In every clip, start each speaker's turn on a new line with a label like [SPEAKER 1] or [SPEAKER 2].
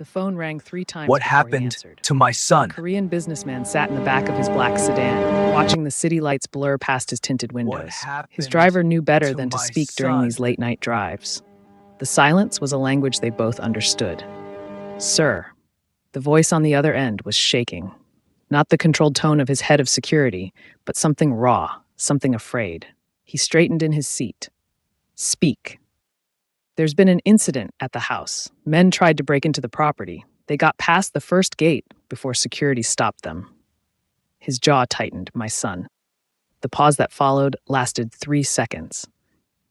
[SPEAKER 1] The phone rang 3 times
[SPEAKER 2] What
[SPEAKER 1] before he
[SPEAKER 2] happened
[SPEAKER 1] answered.
[SPEAKER 2] to my
[SPEAKER 1] A
[SPEAKER 2] son?
[SPEAKER 1] Korean businessman sat in the back of his black sedan, watching the city lights blur past his tinted windows. His driver knew better than to speak during these late-night drives. The silence was a language they both understood. "Sir." The voice on the other end was shaking. Not the controlled tone of his head of security, but something raw, something afraid. He straightened in his seat. "Speak." "There's been an incident at the house. Men tried to break into the property. They got past the first gate before security stopped them." His jaw tightened, my son. The pause that followed lasted 3 seconds.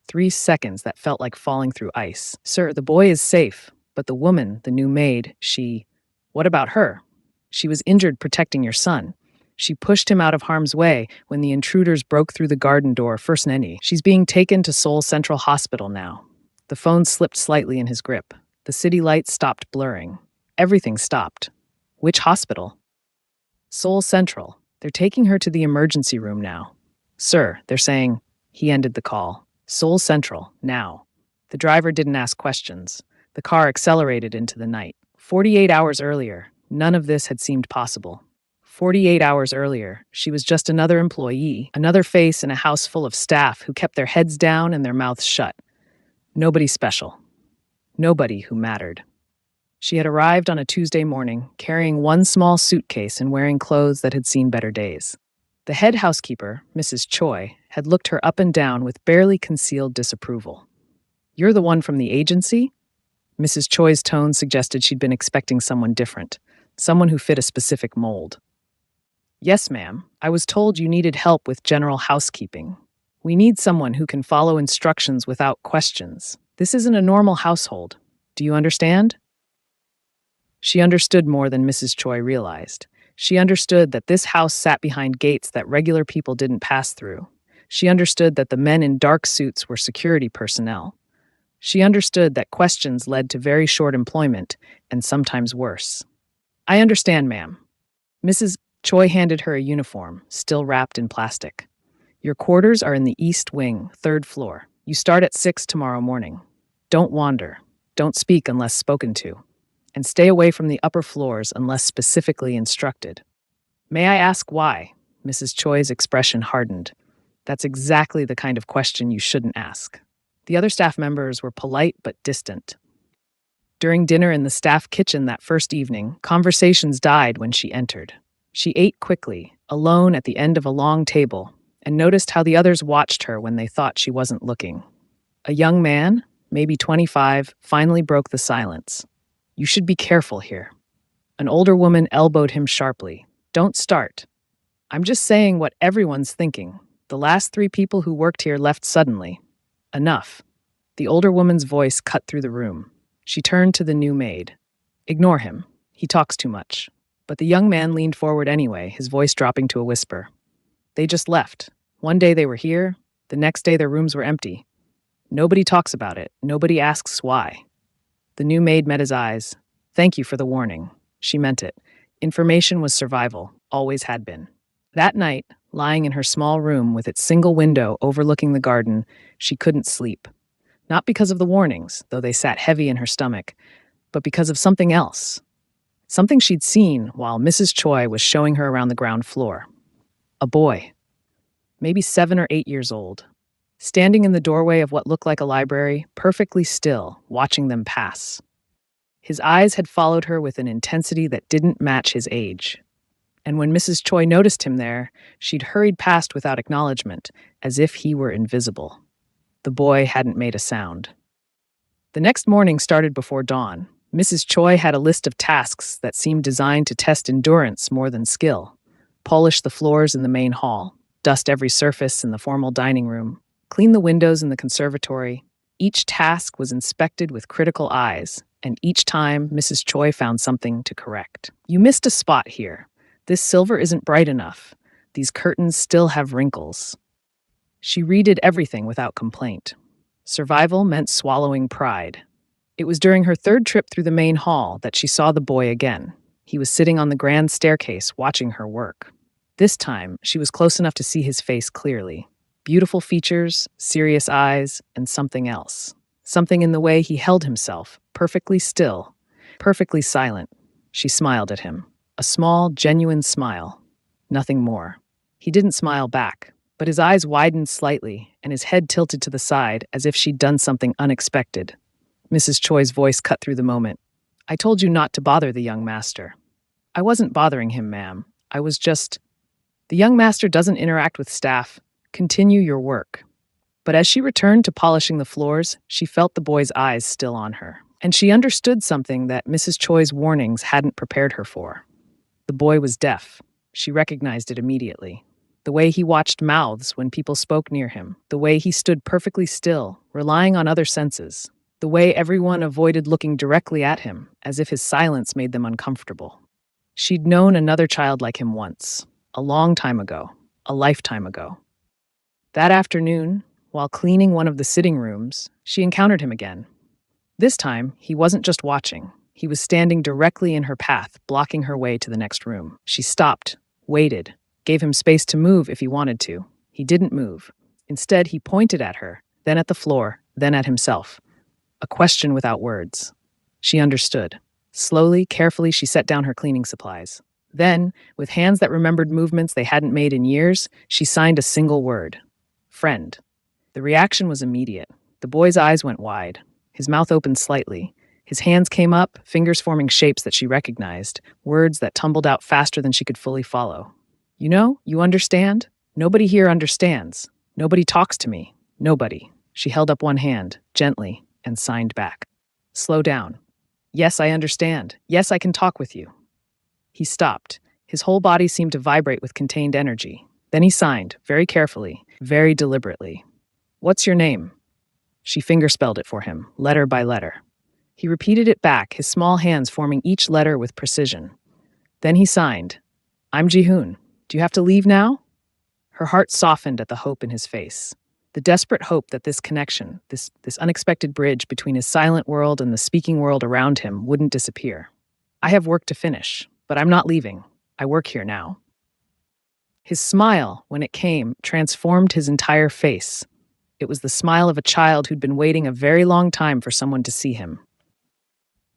[SPEAKER 1] 3 seconds that felt like falling through ice. "Sir, the boy is safe, but the woman, the new maid, she... What about her? She was injured protecting your son. She pushed him out of harm's way when the intruders broke through the garden door first Nenny. She's being taken to Seoul Central Hospital now." The phone slipped slightly in his grip. The city lights stopped blurring. Everything stopped. "Which hospital?" "Seoul Central. They're taking her to the emergency room now." "Sir," they're saying. He ended the call. "Seoul Central, now." The driver didn't ask questions. The car accelerated into the night. 48 hours earlier, none of this had seemed possible. 48 hours earlier, she was just another employee, another face in a house full of staff who kept their heads down and their mouths shut. Nobody special. Nobody who mattered. She had arrived on a Tuesday morning, carrying one small suitcase and wearing clothes that had seen better days. The head housekeeper, Mrs. Choi, had looked her up and down with barely concealed disapproval. "You're the one from the agency?" Mrs. Choi's tone suggested she'd been expecting someone different, someone who fit a specific mold. "Yes, ma'am. I was told you needed help with general housekeeping. We need someone who can follow instructions without questions. This isn't a normal household. Do you understand?" She understood more than Mrs. Choi realized. She understood that this house sat behind gates that regular people didn't pass through. She understood that the men in dark suits were security personnel. She understood that questions led to very short employment, and sometimes worse. "I understand, ma'am." Mrs. Choi handed her a uniform, still wrapped in plastic. "Your quarters are in the East Wing, 3rd floor. You start at 6 tomorrow morning. Don't wander. Don't speak unless spoken to. And stay away from the upper floors unless specifically instructed." "May I ask why?" Mrs. Choi's expression hardened. "That's exactly the kind of question you shouldn't ask." The other staff members were polite but distant. During dinner in the staff kitchen that first evening, conversations died when she entered. She ate quickly, alone at the end of a long table, and noticed how the others watched her when they thought she wasn't looking. A young man, maybe 25, finally broke the silence. "You should be careful here." An older woman elbowed him sharply. "Don't start. I'm just saying what everyone's thinking. The last 3 people who worked here left suddenly. Enough." The older woman's voice cut through the room. She turned to the new maid. "Ignore him. He talks too much." But the young man leaned forward anyway, his voice dropping to a whisper. "They just left. One day they were here, the next day their rooms were empty. Nobody talks about it. Nobody asks why." The new maid met his eyes. "Thank you for the warning." She meant it. Information was survival, always had been. That night, lying in her small room with its single window overlooking the garden, she couldn't sleep. Not because of the warnings, though they sat heavy in her stomach, but because of something else. Something she'd seen while Mrs. Choi was showing her around the ground floor. A boy, maybe 7 or 8 years old, standing in the doorway of what looked like a library, perfectly still, watching them pass. His eyes had followed her with an intensity that didn't match his age. And when Mrs. Choi noticed him there, she'd hurried past without acknowledgement, as if he were invisible. The boy hadn't made a sound. The next morning started before dawn. Mrs. Choi had a list of tasks that seemed designed to test endurance more than skill. Polish the floors in the main hall, dust every surface in the formal dining room, clean the windows in the conservatory. Each task was inspected with critical eyes, and each time Mrs. Choi found something to correct. "You missed a spot here. This silver isn't bright enough. These curtains still have wrinkles." She redid everything without complaint. Survival meant swallowing pride. It was during her 3rd trip through the main hall that she saw the boy again. He was sitting on the grand staircase watching her work. This time, she was close enough to see his face clearly. Beautiful features, serious eyes, and something else. Something in the way he held himself, perfectly still, perfectly silent. She smiled at him. A small, genuine smile. Nothing more. He didn't smile back, but his eyes widened slightly and his head tilted to the side as if she'd done something unexpected. Mrs. Choi's voice cut through the moment. I told you not to bother the young master. I wasn't bothering him, ma'am. I was just... The young master doesn't interact with staff. Continue your work. But as she returned to polishing the floors, she felt the boy's eyes still on her. And she understood something that Mrs. Choi's warnings hadn't prepared her for. The boy was deaf. She recognized it immediately. The way he watched mouths when people spoke near him. The way he stood perfectly still, relying on other senses. The way everyone avoided looking directly at him, as if his silence made them uncomfortable. She'd known another child like him once, a long time ago, a lifetime ago. That afternoon, while cleaning one of the sitting rooms, she encountered him again. This time, he wasn't just watching. He was standing directly in her path, blocking her way to the next room. She stopped, waited, gave him space to move if he wanted to. He didn't move. Instead, he pointed at her, then at the floor, then at himself. A question without words. She understood. Slowly, carefully, she set down her cleaning supplies. Then, with hands that remembered movements they hadn't made in years, she signed a single word. Friend. The reaction was immediate. The boy's eyes went wide. His mouth opened slightly. His hands came up, fingers forming shapes that she recognized, words that tumbled out faster than she could fully follow. You know, you understand? Nobody here understands. Nobody talks to me. Nobody. She held up one hand, gently, and signed back. Slow down. Yes, I understand. Yes, I can talk with you. He stopped. His whole body seemed to vibrate with contained energy. Then he signed, very carefully, very deliberately. What's your name? She fingerspelled it for him, letter by letter. He repeated it back, his small hands forming each letter with precision. Then he signed. I'm Ji-hoon. Do you have to leave now? Her heart softened at the hope in his face. The desperate hope that this connection, this unexpected bridge between his silent world and the speaking world around him wouldn't disappear. I have work to finish, but I'm not leaving. I work here now. His smile, when it came, transformed his entire face. It was the smile of a child who'd been waiting a very long time for someone to see him.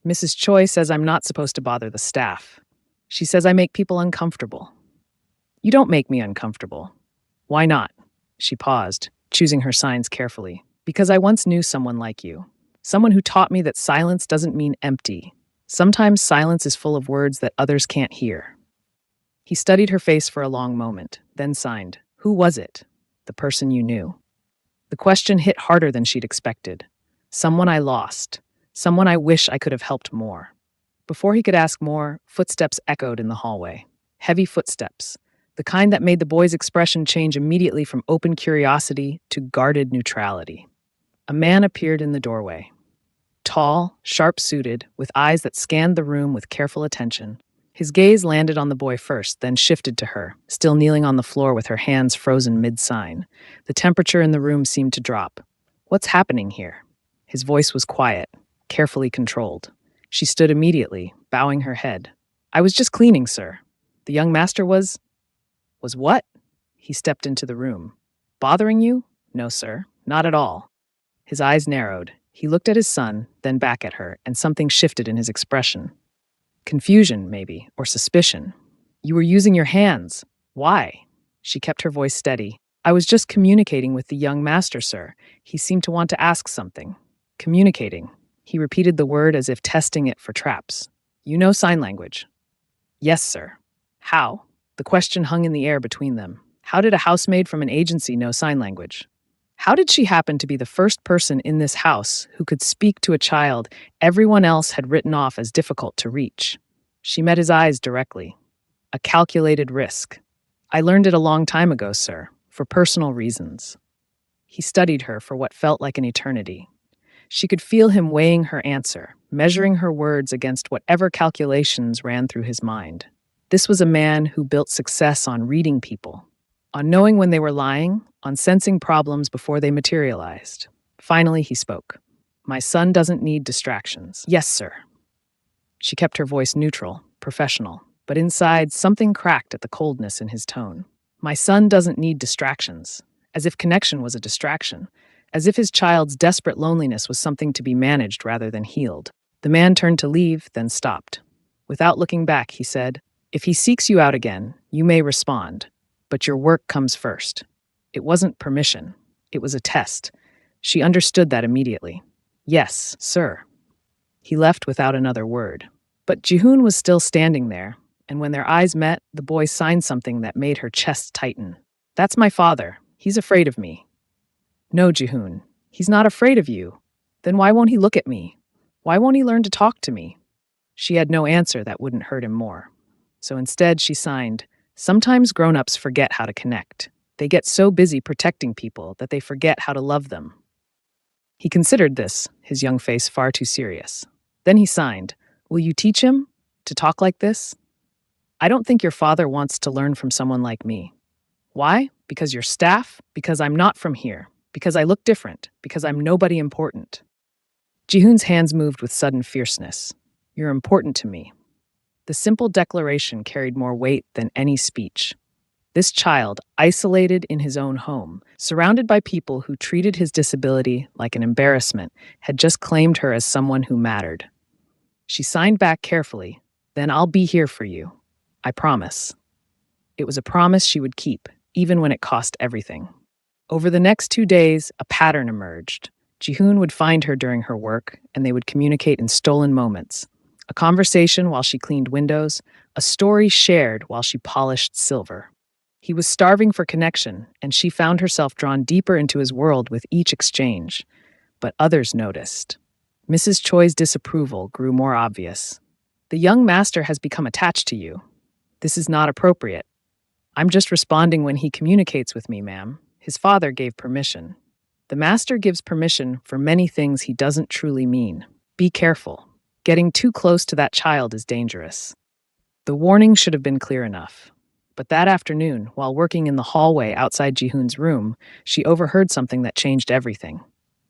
[SPEAKER 1] Mrs. Choi says I'm not supposed to bother the staff. She says I make people uncomfortable. You don't make me uncomfortable. Why not? She paused, choosing her signs carefully. Because I once knew someone like you. Someone who taught me that silence doesn't mean empty. Sometimes silence is full of words that others can't hear. He studied her face for a long moment, then signed. Who was it? The person you knew. The question hit harder than she'd expected. Someone I lost. Someone I wish I could have helped more. Before he could ask more, footsteps echoed in the hallway. Heavy footsteps. The kind that made the boy's expression change immediately from open curiosity to guarded neutrality. A man appeared in the doorway. Tall, sharp-suited, with eyes that scanned the room with careful attention. His gaze landed on the boy first, then shifted to her, still kneeling on the floor with her hands frozen mid-sign. The temperature in the room seemed to drop. What's happening here? His voice was quiet, carefully controlled. She stood immediately, bowing her head. I was just cleaning, sir. The young master was what? He stepped into the room. Bothering you? No, sir, not at all. His eyes narrowed. He looked at his son, then back at her, and something shifted in his expression. Confusion, maybe, or suspicion. You were using your hands. Why? She kept her voice steady. I was just communicating with the young master, sir. He seemed to want to ask something. Communicating. He repeated the word as if testing it for traps. You know sign language? Yes, sir. How? The question hung in the air between them. How did a housemaid from an agency know sign language? How did she happen to be the first person in this house who could speak to a child everyone else had written off as difficult to reach? She met his eyes directly. A calculated risk. I learned it a long time ago, sir, for personal reasons. He studied her for what felt like an eternity. She could feel him weighing her answer, measuring her words against whatever calculations ran through his mind. This was a man who built success on reading people, on knowing when they were lying, on sensing problems before they materialized. Finally, he spoke. My son doesn't need distractions. Yes, sir. She kept her voice neutral, professional, but inside, something cracked at the coldness in his tone. My son doesn't need distractions, as if connection was a distraction, as if his child's desperate loneliness was something to be managed rather than healed. The man turned to leave, then stopped. Without looking back, he said, "If he seeks you out again, you may respond, but your work comes first." It wasn't permission. It was a test. She understood that immediately. "Yes, sir." He left without another word. But Jihoon was still standing there, and when their eyes met, the boy signed something that made her chest tighten. "That's my father. He's afraid of me." "No, Jihoon, he's not afraid of you. Then why won't he look at me? Why won't he learn to talk to me?" She had no answer that wouldn't hurt him more. So instead, she signed, "Sometimes grown-ups forget how to connect. They get so busy protecting people that they forget how to love them." He considered this, his young face far too serious. Then he signed, "Will you teach him to talk like this? I don't think your father wants to learn from someone like me. Why? Because you're staff? Because I'm not from here? Because I look different? Because I'm nobody important?" Jihoon's hands moved with sudden fierceness. "You're important to me." The simple declaration carried more weight than any speech. This child, isolated in his own home, surrounded by people who treated his disability like an embarrassment, had just claimed her as someone who mattered. She signed back carefully, "Then I'll be here for you. I promise." It was a promise she would keep, even when it cost everything. Over the next 2 days, a pattern emerged. Jihoon would find her during her work, and they would communicate in stolen moments. A conversation while she cleaned windows, a story shared while she polished silver. He was starving for connection, and she found herself drawn deeper into his world with each exchange. But others noticed. Mrs. Choi's disapproval grew more obvious. "The young master has become attached to you. This is not appropriate." "I'm just responding when he communicates with me, ma'am. His father gave permission." "The master gives permission for many things he doesn't truly mean. Be careful. Getting too close to that child is dangerous." The warning should have been clear enough. But that afternoon, while working in the hallway outside Jihoon's room, she overheard something that changed everything.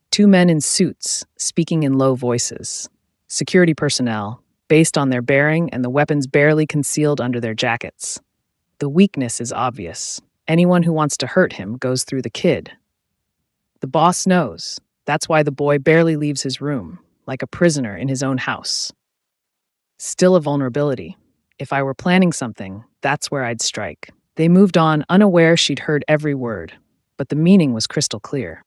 [SPEAKER 1] 2 men in suits, speaking in low voices. Security personnel, based on their bearing and the weapons barely concealed under their jackets. The weakness is obvious. Anyone who wants to hurt him goes through the kid. The boss knows. That's why the boy barely leaves his room, like a prisoner in his own house. Still a vulnerability. If I were planning something, that's where I'd strike. They moved on, unaware she'd heard every word, but the meaning was crystal clear.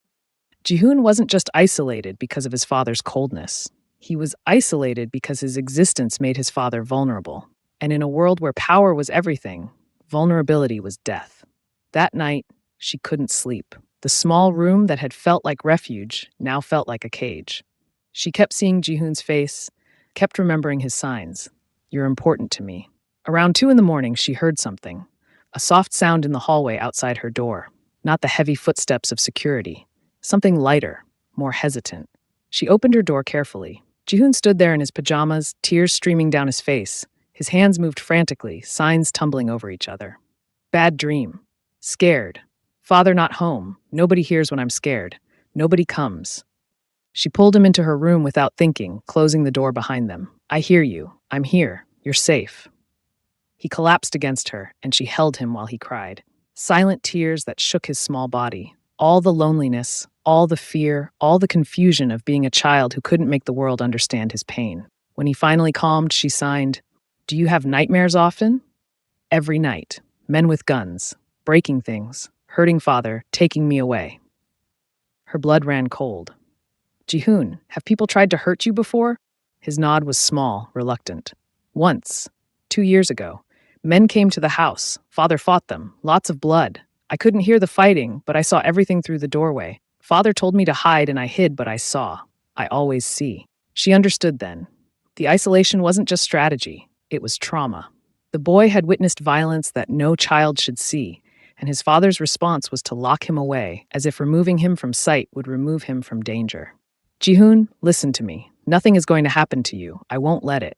[SPEAKER 1] Jihoon wasn't just isolated because of his father's coldness. He was isolated because his existence made his father vulnerable. And in a world where power was everything, vulnerability was death. That night, she couldn't sleep. The small room that had felt like refuge now felt like a cage. She kept seeing Jihoon's face, kept remembering his signs. "You're important to me." Around 2 a.m, she heard something. A soft sound in the hallway outside her door. Not the heavy footsteps of security. Something lighter, more hesitant. She opened her door carefully. Jihoon stood there in his pajamas, tears streaming down his face. His hands moved frantically, signs tumbling over each other. "Bad dream. Scared. Father not home. Nobody hears when I'm scared. Nobody comes." She pulled him into her room without thinking, closing the door behind them. "I hear you. I'm here. You're safe." He collapsed against her, and she held him while he cried. Silent tears that shook his small body. All the loneliness, all the fear, all the confusion of being a child who couldn't make the world understand his pain. When he finally calmed, she signed, "Do you have nightmares often?" "Every night. Men with guns. Breaking things. Hurting father. Taking me away." Her blood ran cold. "Jihoon, have people tried to hurt you before?" His nod was small, reluctant. "Once. 2 years ago. Men came to the house. Father fought them. Lots of blood. I couldn't hear the fighting, but I saw everything through the doorway. Father told me to hide and I hid, but I saw. I always see." She understood then. The isolation wasn't just strategy. It was trauma. The boy had witnessed violence that no child should see, and his father's response was to lock him away, as if removing him from sight would remove him from danger. "Jihoon, listen to me. Nothing is going to happen to you. I won't let it."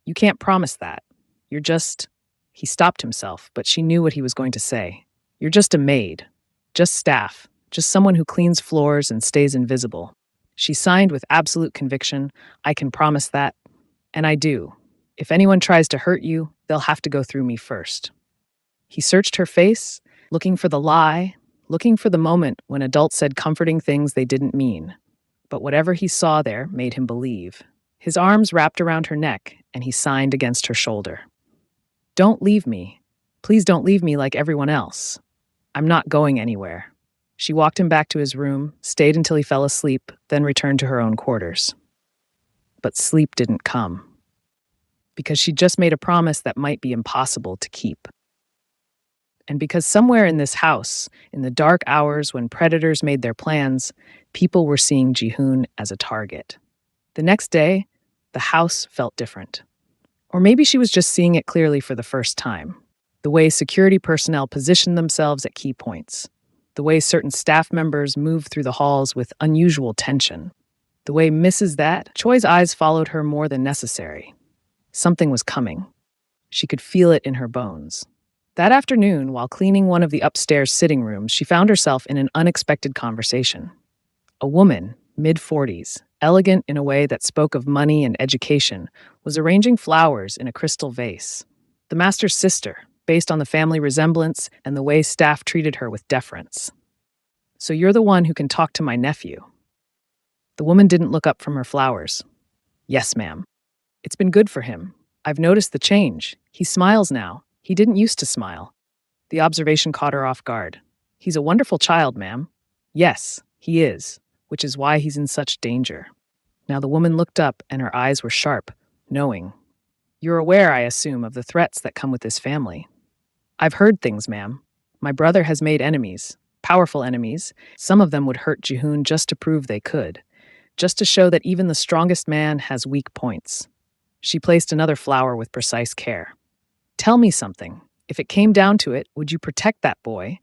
[SPEAKER 1] "You can't promise that. You're just..." He stopped himself, but she knew what he was going to say. "You're just a maid. Just staff. Just someone who cleans floors and stays invisible." She signed with absolute conviction, "I can promise that. And I do. If anyone tries to hurt you, they'll have to go through me first." He searched her face, looking for the lie, looking for the moment when adults said comforting things they didn't mean. But whatever he saw there made him believe. His arms wrapped around her neck, and he signed against her shoulder. Don't leave me. Please don't leave me like everyone else. I'm not going anywhere. She walked him back to his room, stayed until he fell asleep, then returned to her own quarters. But sleep didn't come, because she'd just made a promise that might be impossible to keep. And because somewhere in this house, in the dark hours when predators made their plans, people were seeing Jihoon as a target. The next day, the house felt different. Or maybe she was just seeing it clearly for the first time. The way security personnel positioned themselves at key points. The way certain staff members moved through the halls with unusual tension. The way Choi's eyes followed her more than necessary. Something was coming. She could feel it in her bones. That afternoon, while cleaning one of the upstairs sitting rooms, she found herself in an unexpected conversation. A woman, mid-40s, elegant in a way that spoke of money and education, was arranging flowers in a crystal vase. The master's sister, based on the family resemblance and the way staff treated her with deference. So you're the one who can talk to my nephew. The woman didn't look up from her flowers. Yes, ma'am. It's been good for him. I've noticed the change. He smiles now. He didn't used to smile. The observation caught her off guard. He's a wonderful child, ma'am. Yes, he is, which is why he's in such danger. Now the woman looked up and her eyes were sharp, knowing. You're aware, I assume, of the threats that come with this family. I've heard things, ma'am. My brother has made enemies, powerful enemies. Some of them would hurt Jihoon just to prove they could, just to show that even the strongest man has weak points. She placed another flower with precise care. Tell me something. If it came down to it, would you protect that boy?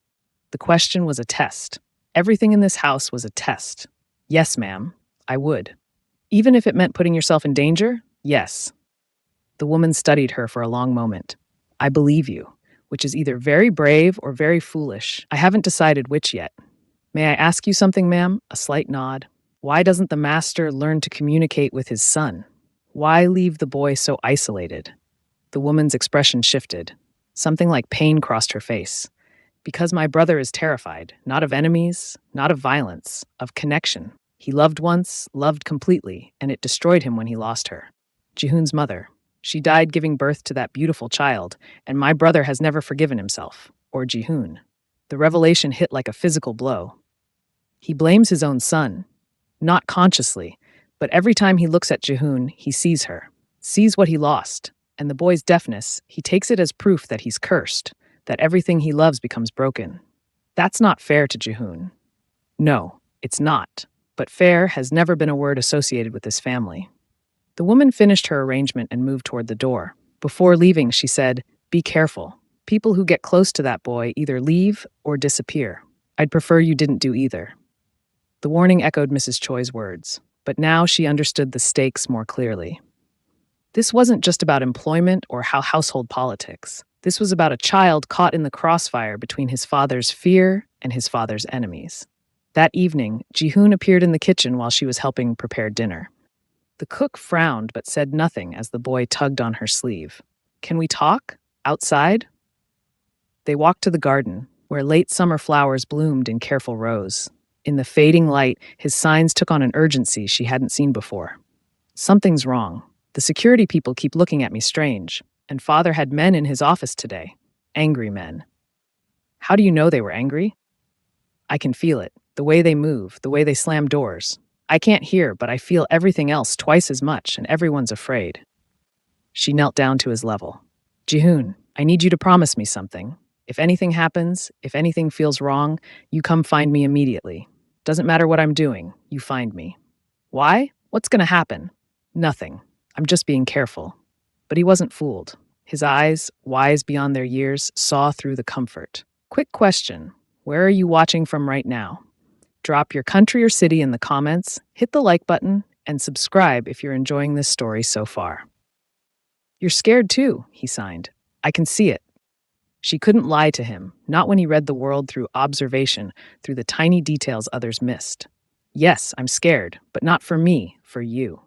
[SPEAKER 1] The question was a test. Everything in this house was a test. Yes, ma'am, I would. Even if it meant putting yourself in danger? Yes. The woman studied her for a long moment. I believe you, which is either very brave or very foolish. I haven't decided which yet. May I ask you something, ma'am? A slight nod. Why doesn't the master learn to communicate with his son? Why leave the boy so isolated? The woman's expression shifted. Something like pain crossed her face. Because my brother is terrified, not of enemies, not of violence, of connection. He loved once, loved completely, and it destroyed him when he lost her. Jihoon's mother. She died giving birth to that beautiful child, and my brother has never forgiven himself, or Jihoon. The revelation hit like a physical blow. He blames his own son, not consciously, but every time he looks at Jihoon, he sees her, sees what he lost, and the boy's deafness, he takes it as proof that he's cursed, that everything he loves becomes broken. That's not fair to Jihoon. No, it's not, but fair has never been a word associated with this family. The woman finished her arrangement and moved toward the door. Before leaving, she said, Be careful. People who get close to that boy either leave or disappear. I'd prefer you didn't do either. The warning echoed Mrs. Choi's words, but now she understood the stakes more clearly. This wasn't just about employment or household politics. This was about a child caught in the crossfire between his father's fear and his father's enemies. That evening, Jihoon appeared in the kitchen while she was helping prepare dinner. The cook frowned but said nothing as the boy tugged on her sleeve. Can we talk? Outside? They walked to the garden, where late summer flowers bloomed in careful rows. In the fading light, his signs took on an urgency she hadn't seen before. Something's wrong. The security people keep looking at me strange, and father had men in his office today. Angry men. How do you know they were angry? I can feel it. The way they move, the way they slam doors. I can't hear, but I feel everything else twice as much, and everyone's afraid. She knelt down to his level. Jihoon, I need you to promise me something. If anything happens, if anything feels wrong, you come find me immediately. Doesn't matter what I'm doing, you find me. Why? What's going to happen? Nothing. I'm just being careful. But he wasn't fooled. His eyes, wise beyond their years, saw through the comfort. Quick question. Where are you watching from right now? Drop your country or city in the comments, hit the like button, and subscribe if you're enjoying this story so far. You're scared too, he signed. I can see it. She couldn't lie to him, not when he read the world through observation, through the tiny details others missed. Yes, I'm scared, but not for me, for you.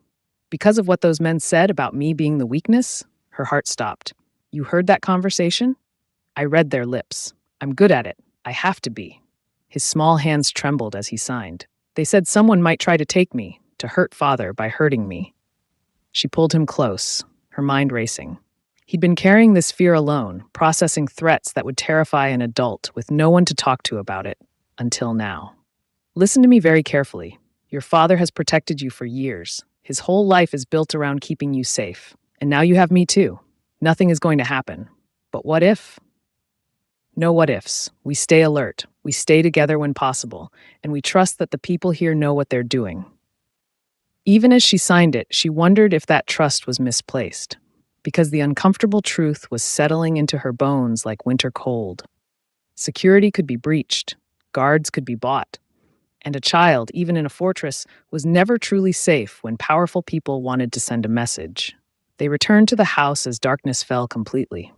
[SPEAKER 1] Because of what those men said about me being the weakness, her heart stopped. You heard that conversation? I read their lips. I'm good at it. I have to be. His small hands trembled as he signed. They said someone might try to take me, to hurt father by hurting me. She pulled him close, her mind racing. He'd been carrying this fear alone, processing threats that would terrify an adult with no one to talk to about it, until now. Listen to me very carefully. Your father has protected you for years. His whole life is built around keeping you safe. And now you have me too. Nothing is going to happen. But what if? No what ifs. We stay alert. We stay together when possible. And we trust that the people here know what they're doing. Even as she signed it, she wondered if that trust was misplaced, because the uncomfortable truth was settling into her bones like winter cold. Security could be breached, guards could be bought, and a child, even in a fortress, was never truly safe when powerful people wanted to send a message. They returned to the house as darkness fell completely.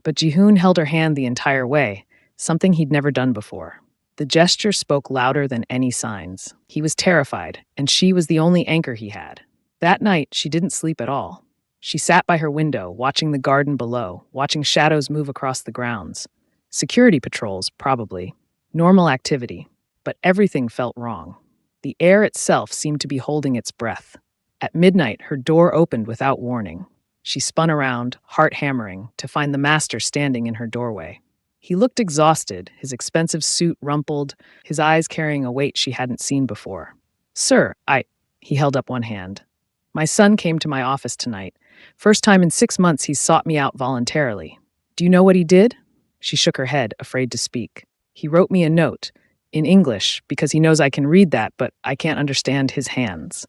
[SPEAKER 1] But Jihoon held her hand the entire way, something he'd never done before. The gesture spoke louder than any signs. He was terrified, and she was the only anchor he had. That night, she didn't sleep at all. She sat by her window, watching the garden below, watching shadows move across the grounds. Security patrols, probably. Normal activity. But everything felt wrong. The air itself seemed to be holding its breath. At midnight, her door opened without warning. She spun around, heart hammering, to find the master standing in her doorway. He looked exhausted, his expensive suit rumpled, his eyes carrying a weight she hadn't seen before. "Sir, He held up one hand. "My son came to my office tonight. First time in 6 months he's sought me out voluntarily. Do you know what he did?" She shook her head, afraid to speak. "He wrote me a note, in English, because he knows I can read that, but I can't understand his hands."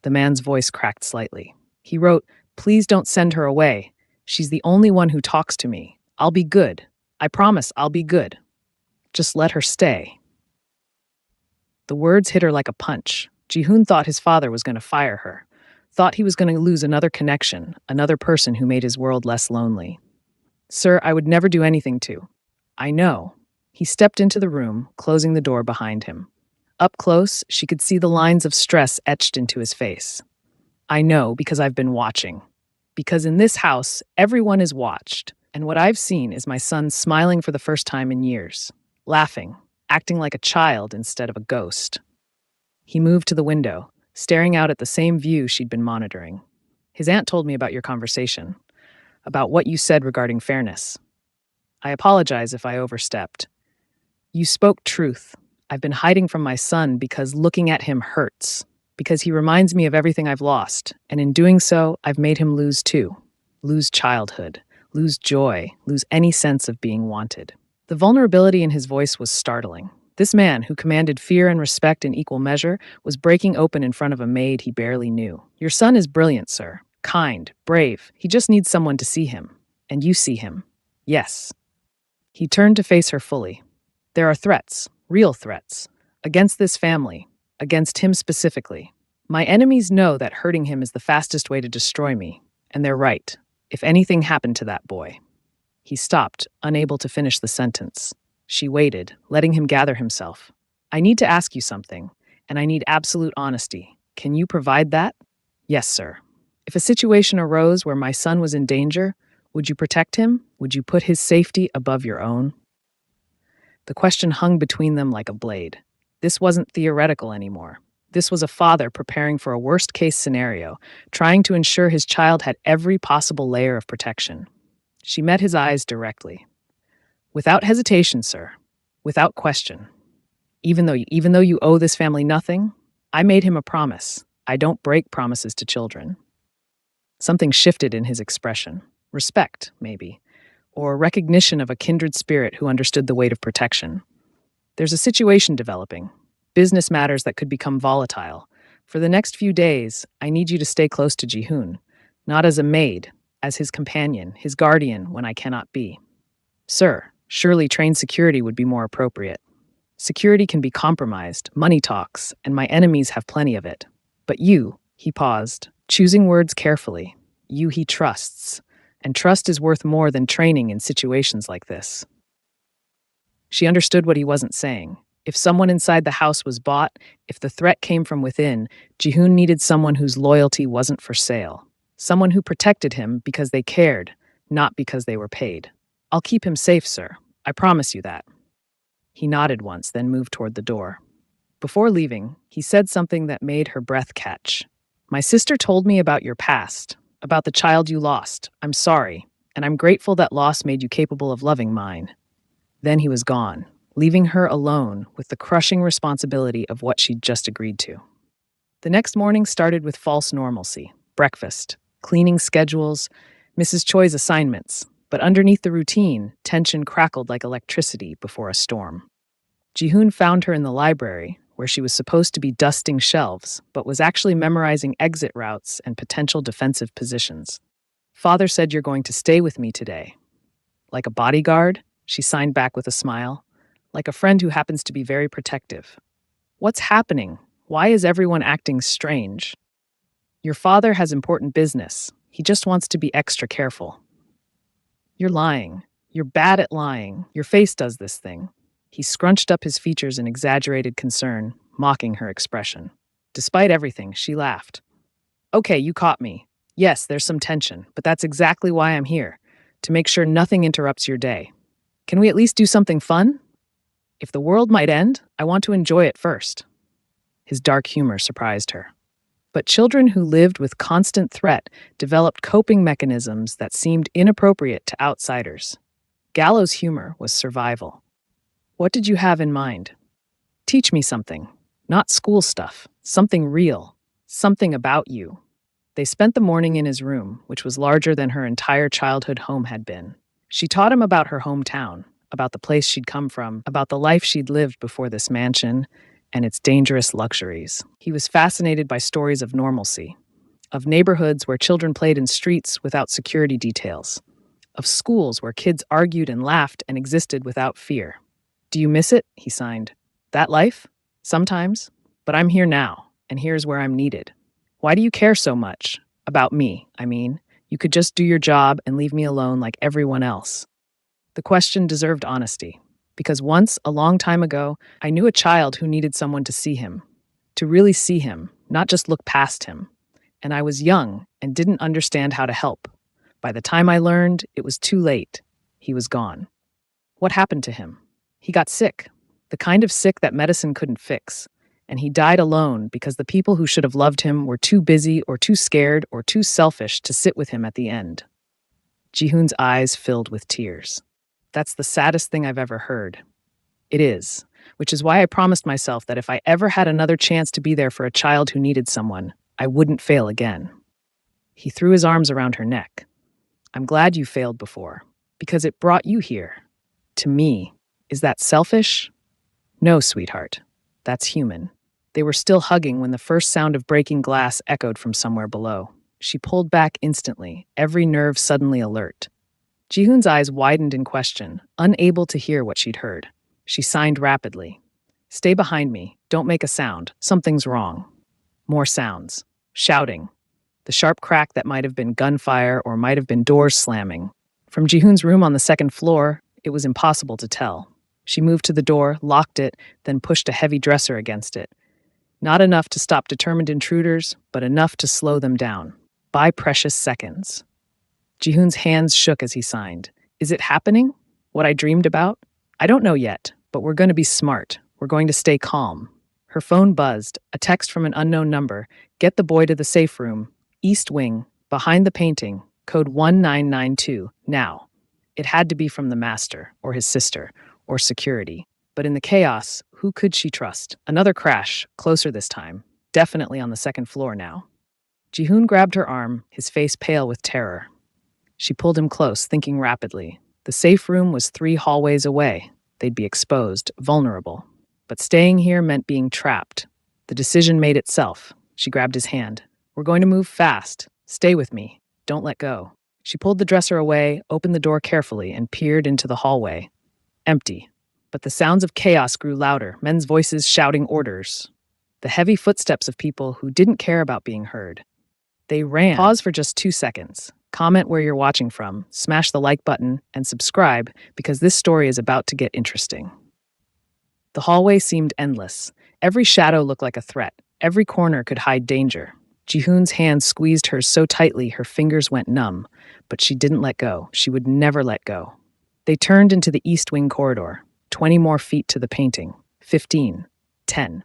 [SPEAKER 1] The man's voice cracked slightly. He wrote, "Please don't send her away. She's the only one who talks to me. I'll be good. I promise I'll be good. Just let her stay." The words hit her like a punch. Jihoon thought his father was going to fire her, thought he was going to lose another connection, another person who made his world less lonely. "Sir, I would never do anything to." "I know." He stepped into the room, closing the door behind him. Up close, she could see the lines of stress etched into his face. "I know because I've been watching. Because in this house, everyone is watched. And what I've seen is my son smiling for the first time in years, laughing, acting like a child instead of a ghost." He moved to the window, staring out at the same view she'd been monitoring. "His aunt told me about your conversation, about what you said regarding fairness. I apologize if I overstepped. You spoke truth. I've been hiding from my son because looking at him hurts, because he reminds me of everything I've lost, and in doing so, I've made him lose too. Lose childhood. Lose joy, lose any sense of being wanted." The vulnerability in his voice was startling. This man, who commanded fear and respect in equal measure, was breaking open in front of a maid he barely knew. "Your son is brilliant, sir. Kind, brave. He just needs someone to see him. And you see him. Yes." He turned to face her fully. "There are threats, real threats, against this family, against him specifically. My enemies know that hurting him is the fastest way to destroy me, and they're right. If anything happened to that boy." He stopped, unable to finish the sentence. She waited, letting him gather himself. "I need to ask you something, and I need absolute honesty. Can you provide that?" "Yes, sir." "If a situation arose where my son was in danger, would you protect him? Would you put his safety above your own?" The question hung between them like a blade. This wasn't theoretical anymore. This was a father preparing for a worst-case scenario, trying to ensure his child had every possible layer of protection. She met his eyes directly. "Without hesitation, sir. Without question. Even though you owe this family nothing, I made him a promise. I don't break promises to children." Something shifted in his expression. Respect, maybe, or recognition of a kindred spirit who understood the weight of protection. "There's a situation developing. Business matters that could become volatile. For the next few days, I need you to stay close to Jihoon, not as a maid, as his companion, his guardian when I cannot be." "Sir, surely trained security would be more appropriate." "Security can be compromised, money talks, and my enemies have plenty of it. But you," he paused, choosing words carefully, "you he trusts, and trust is worth more than training in situations like this." She understood what he wasn't saying. If someone inside the house was bought, if the threat came from within, Jihoon needed someone whose loyalty wasn't for sale. Someone who protected him because they cared, not because they were paid. "I'll keep him safe, sir. I promise you that." He nodded once, then moved toward the door. Before leaving, he said something that made her breath catch. My sister told me about your past, about the child you lost. I'm sorry, and I'm grateful that loss made you capable of loving mine. Then he was gone, leaving her alone with the crushing responsibility of what she'd just agreed to. The next morning started with false normalcy: breakfast, cleaning schedules, Mrs. Choi's assignments. But underneath the routine, tension crackled like electricity before a storm. Jihoon found her in the library, where she was supposed to be dusting shelves, but was actually memorizing exit routes and potential defensive positions. Father said you're going to stay with me today. Like a bodyguard, she signed back with a smile. Like a friend who happens to be very protective. What's happening? Why is everyone acting strange? Your father has important business. He just wants to be extra careful. You're lying. You're bad at lying. Your face does this thing. He scrunched up his features in exaggerated concern, mocking her expression. Despite everything, she laughed. Okay, you caught me. Yes, there's some tension, but that's exactly why I'm here, to make sure nothing interrupts your day. Can we at least do something fun? If the world might end, I want to enjoy it first. His dark humor surprised her. But children who lived with constant threat developed coping mechanisms that seemed inappropriate to outsiders. Gallows humor was survival. What did you have in mind? Teach me something. Not school stuff. Something real. Something about you. They spent the morning in his room, which was larger than her entire childhood home had been. She taught him about her hometown, about the place she'd come from, about the life she'd lived before this mansion, and its dangerous luxuries. He was fascinated by stories of normalcy, of neighborhoods where children played in streets without security details, of schools where kids argued and laughed and existed without fear. Do you miss it? He signed. That life? Sometimes. But I'm here now, and here's where I'm needed. Why do you care so much? About me, I mean. You could just do your job and leave me alone like everyone else. The question deserved honesty, because once, a long time ago, I knew a child who needed someone to see him, to really see him, not just look past him. And I was young and didn't understand how to help. By the time I learned, it was too late. He was gone. What happened to him? He got sick, the kind of sick that medicine couldn't fix. And he died alone because the people who should have loved him were too busy or too scared or too selfish to sit with him at the end. Jihoon's eyes filled with tears. That's the saddest thing I've ever heard. It is, which is why I promised myself that if I ever had another chance to be there for a child who needed someone, I wouldn't fail again. He threw his arms around her neck. I'm glad you failed before, because it brought you here. To me. Is that selfish? No, sweetheart. That's human. They were still hugging when the first sound of breaking glass echoed from somewhere below. She pulled back instantly, every nerve suddenly alert. Jihoon's eyes widened in question, unable to hear what she'd heard. She signed rapidly. Stay behind me. Don't make a sound. Something's wrong. More sounds. Shouting. The sharp crack that might have been gunfire or might have been doors slamming. From Jihoon's room on the second floor, it was impossible to tell. She moved to the door, locked it, then pushed a heavy dresser against it. Not enough to stop determined intruders, but enough to slow them down. By precious seconds. Jihoon's hands shook as he signed. Is it happening? What I dreamed about? I don't know yet, but we're going to be smart. We're going to stay calm. Her phone buzzed, a text from an unknown number. Get the boy to the safe room. East wing, behind the painting, code 1992, now. It had to be from the master, or his sister, or security. But in the chaos, who could she trust? Another crash, closer this time. Definitely on the second floor now. Jihoon grabbed her arm, his face pale with terror. She pulled him close, thinking rapidly. The safe room was 3 hallways away. They'd be exposed, vulnerable. But staying here meant being trapped. The decision made itself. She grabbed his hand. We're going to move fast. Stay with me. Don't let go. She pulled the dresser away, opened the door carefully, and peered into the hallway. Empty. But the sounds of chaos grew louder, men's voices shouting orders. The heavy footsteps of people who didn't care about being heard. They ran. Pause for just 2 seconds. Comment where you're watching from, smash the like button, and subscribe because this story is about to get interesting. The hallway seemed endless. Every shadow looked like a threat. Every corner could hide danger. Jihoon's hand squeezed hers so tightly her fingers went numb, but she didn't let go. She would never let go. They turned into the East Wing corridor, 20 more feet to the painting, 15, 10.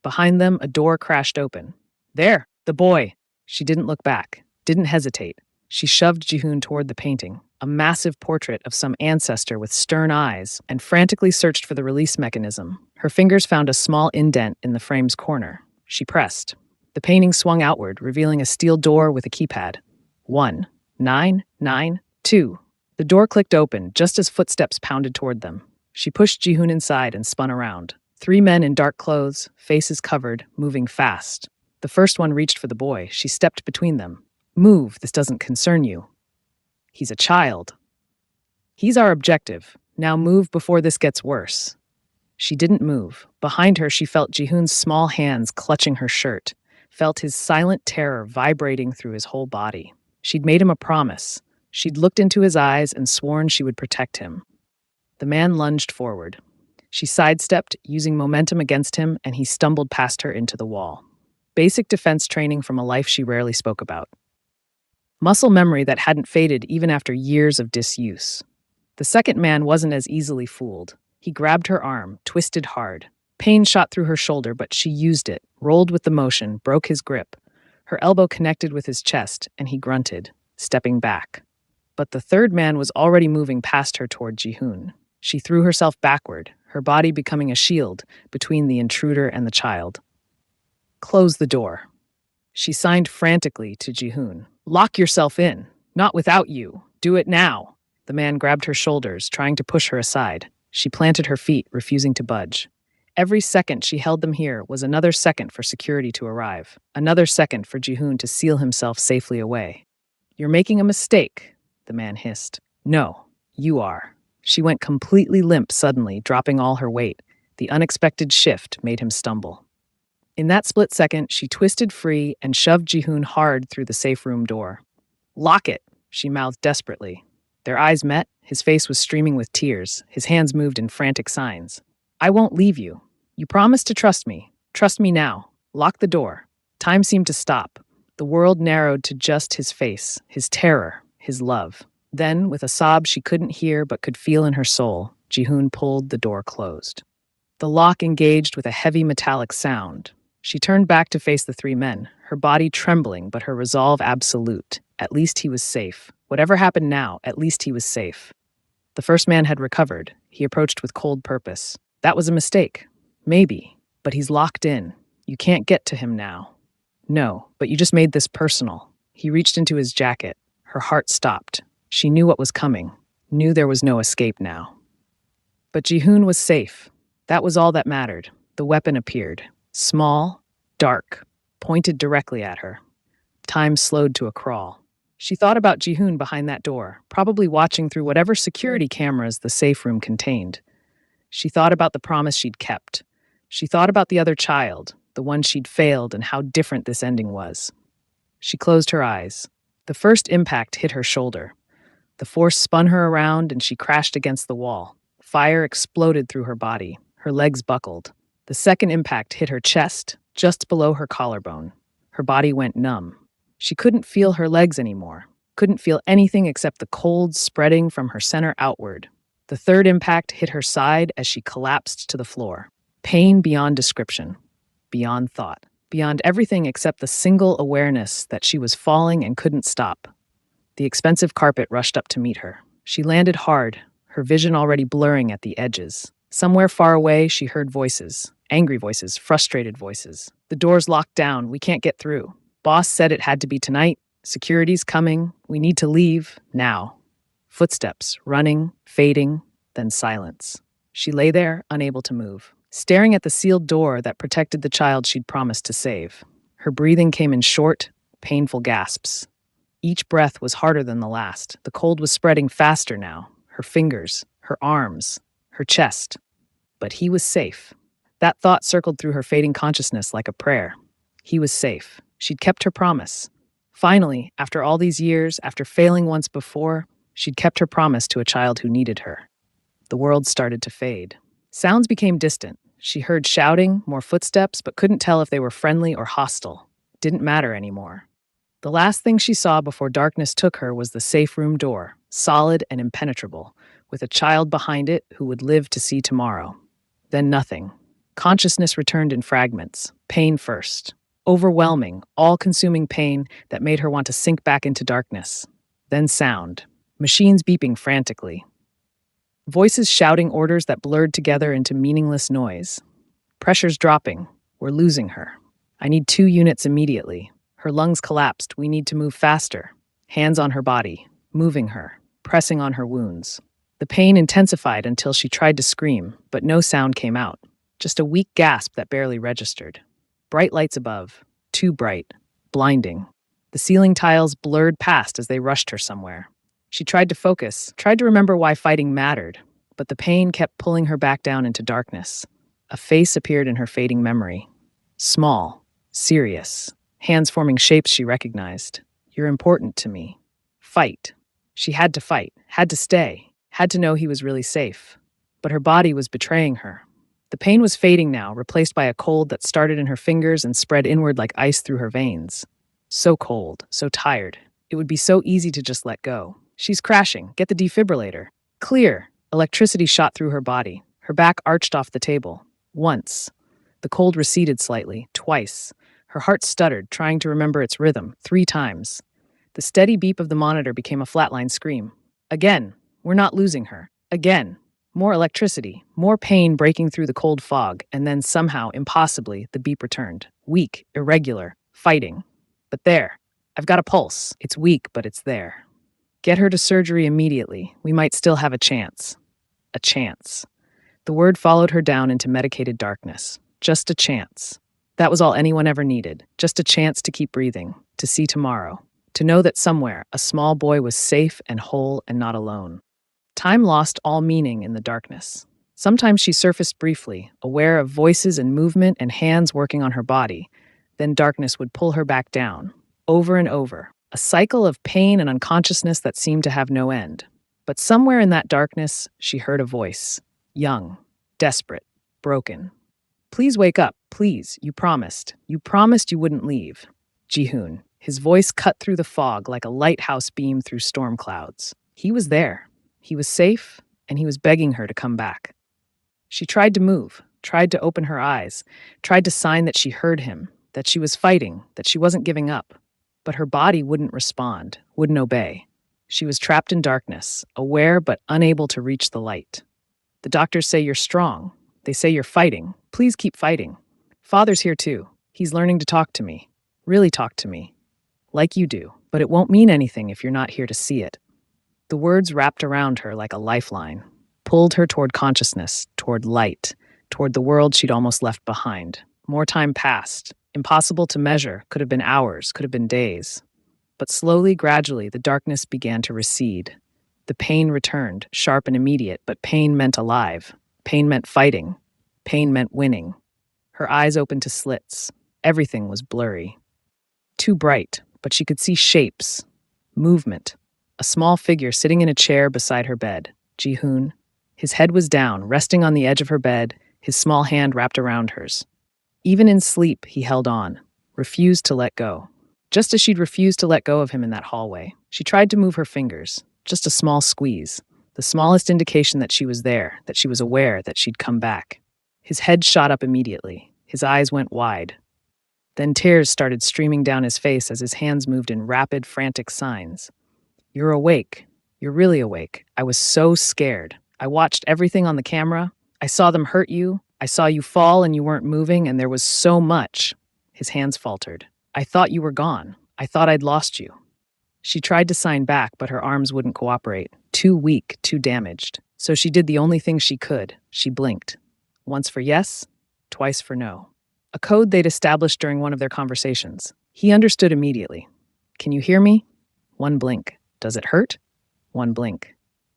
[SPEAKER 1] Behind them, a door crashed open. There, the boy. She didn't look back, didn't hesitate. She shoved Jihoon toward the painting, a massive portrait of some ancestor with stern eyes, and frantically searched for the release mechanism. Her fingers found a small indent in the frame's corner. She pressed. The painting swung outward, revealing a steel door with a keypad. 1992. The door clicked open just as footsteps pounded toward them. She pushed Jihoon inside and spun around. 3 men in dark clothes, faces covered, moving fast. The first one reached for the boy. She stepped between them. Move, this doesn't concern you. He's a child. He's our objective. Now move before this gets worse. She didn't move. Behind her, she felt Jihoon's small hands clutching her shirt, felt his silent terror vibrating through his whole body. She'd made him a promise. She'd looked into his eyes and sworn she would protect him. The man lunged forward. She sidestepped, using momentum against him, and he stumbled past her into the wall. Basic defense training from a life she rarely spoke about. Muscle memory that hadn't faded even after years of disuse. The second man wasn't as easily fooled. He grabbed her arm, twisted hard. Pain shot through her shoulder, but she used it, rolled with the motion, broke his grip. Her elbow connected with his chest, and he grunted, stepping back. But the third man was already moving past her toward Jihoon. She threw herself backward, her body becoming a shield between the intruder and the child. Close the door. She signed frantically to Jihoon. Lock yourself in. Not without you. Do it now. The man grabbed her shoulders, trying to push her aside. She planted her feet, refusing to budge. Every second she held them here was another second for security to arrive, another second for Jihoon to seal himself safely away. You're making a mistake, the man hissed. No, you are. She went completely limp suddenly, dropping all her weight. The unexpected shift made him stumble. In that split second, she twisted free and shoved Jihoon hard through the safe room door. Lock it, she mouthed desperately. Their eyes met, his face was streaming with tears, his hands moved in frantic signs. I won't leave you. You promised to trust me. Trust me now. Lock the door. Time seemed to stop. The world narrowed to just his face, his terror, his love. Then, with a sob she couldn't hear but could feel in her soul, Jihoon pulled the door closed. The lock engaged with a heavy metallic sound. She turned back to face the 3 men, her body trembling but her resolve absolute. At least he was safe. Whatever happened now, at least he was safe. The first man had recovered. He approached with cold purpose. That was a mistake. Maybe. But he's locked in. You can't get to him now. No, but you just made this personal. He reached into his jacket. Her heart stopped. She knew what was coming. Knew there was no escape now. But Jihoon was safe. That was all that mattered. The weapon appeared. Small, dark, pointed directly at her. Time slowed to a crawl. She thought about Jihoon behind that door, probably watching through whatever security cameras the safe room contained. She thought about the promise she'd kept. She thought about the other child, the one she'd failed, and how different this ending was. She closed her eyes. The first impact hit her shoulder. The force spun her around and she crashed against the wall. Fire exploded through her body. Her legs buckled. The second impact hit her chest, just below her collarbone. Her body went numb. She couldn't feel her legs anymore, couldn't feel anything except the cold spreading from her center outward. The third impact hit her side as she collapsed to the floor. Pain beyond description, beyond thought, beyond everything except the single awareness that she was falling and couldn't stop. The expensive carpet rushed up to meet her. She landed hard, her vision already blurring at the edges. Somewhere far away, she heard voices, angry voices, frustrated voices. The door's locked down, we can't get through. Boss said it had to be tonight. Security's coming. We need to leave now. Footsteps, running, fading, then silence. She lay there, unable to move, staring at the sealed door that protected the child she'd promised to save. Her breathing came in short, painful gasps. Each breath was harder than the last. The cold was spreading faster now. Her fingers, her arms, her chest. But he was safe. That thought circled through her fading consciousness like a prayer. He was safe. She'd kept her promise. Finally, after all these years, after failing once before, she'd kept her promise to a child who needed her. The world started to fade. Sounds became distant. She heard shouting, more footsteps, but couldn't tell if they were friendly or hostile. Didn't matter anymore. The last thing she saw before darkness took her was the safe room door, solid and impenetrable, with a child behind it who would live to see tomorrow. Then nothing. Consciousness returned in fragments, pain first. Overwhelming, all-consuming pain that made her want to sink back into darkness. Then sound. Machines beeping frantically. Voices shouting orders that blurred together into meaningless noise. Pressure's dropping. We're losing her. I need 2 units immediately. Her lungs collapsed. We need to move faster. Hands on her body, moving her, pressing on her wounds. The pain intensified until she tried to scream, but no sound came out. Just a weak gasp that barely registered. Bright lights above. Too bright. Blinding. The ceiling tiles blurred past as they rushed her somewhere. She tried to focus, tried to remember why fighting mattered, but the pain kept pulling her back down into darkness. A face appeared in her fading memory. Small, serious, hands forming shapes she recognized. You're important to me. Fight. She had to fight, had to stay, had to know he was really safe. But her body was betraying her. The pain was fading now, replaced by a cold that started in her fingers and spread inward like ice through her veins. So cold, so tired. It would be so easy to just let go. She's crashing. Get the defibrillator. Clear. Electricity shot through her body. Her back arched off the table. Once. The cold receded slightly. Twice. Her heart stuttered, trying to remember its rhythm. 3 times. The steady beep of the monitor became a flatline scream. Again. We're not losing her. Again. More electricity. More pain breaking through the cold fog, and then somehow, impossibly, the beep returned. Weak. Irregular. Fighting. But there. I've got a pulse. It's weak, but it's there. Get her to surgery immediately. We might still have a chance. A chance. The word followed her down into medicated darkness. Just a chance. That was all anyone ever needed. Just a chance to keep breathing, to see tomorrow, to know that somewhere a small boy was safe and whole and not alone. Time lost all meaning in the darkness. Sometimes she surfaced briefly, aware of voices and movement and hands working on her body. Then darkness would pull her back down, over and over. A cycle of pain and unconsciousness that seemed to have no end. But somewhere in that darkness, she heard a voice. Young, desperate, broken. Please wake up, please. You promised. You promised you wouldn't leave. Ji-hoon. His voice cut through the fog like a lighthouse beam through storm clouds. He was there. He was safe, and he was begging her to come back. She tried to move, tried to open her eyes, tried to sign that she heard him, that she was fighting, that she wasn't giving up. But her body wouldn't respond, wouldn't obey. She was trapped in darkness, aware but unable to reach the light. The doctors say you're strong. They say you're fighting. Please keep fighting. Father's here too. He's learning to talk to me. Really talk to me. Like you do. But it won't mean anything if you're not here to see it. The words wrapped around her like a lifeline, pulled her toward consciousness, toward light, toward the world she'd almost left behind. More time passed. Impossible to measure, could have been hours, could have been days. But slowly, gradually, the darkness began to recede. The pain returned, sharp and immediate, but pain meant alive. Pain meant fighting. Pain meant winning. Her eyes opened to slits. Everything was blurry. Too bright, but she could see shapes. Movement. A small figure sitting in a chair beside her bed. Ji-hoon. His head was down, resting on the edge of her bed, his small hand wrapped around hers. Even in sleep, he held on, refused to let go. Just as she'd refused to let go of him in that hallway, she tried to move her fingers, just a small squeeze, the smallest indication that she was there, that she was aware that she'd come back. His head shot up immediately. His eyes went wide. Then tears started streaming down his face as his hands moved in rapid, frantic signs. You're awake. You're really awake. I was so scared. I watched everything on the camera. I saw them hurt you. I saw you fall and you weren't moving, and there was so much. His hands faltered. I thought you were gone. I thought I'd lost you. She tried to sign back, but her arms wouldn't cooperate. Too weak, too damaged. So she did the only thing she could. She blinked. Once for yes, twice for no. A code they'd established during one of their conversations. He understood immediately. Can you hear me? One blink. Does it hurt? One blink.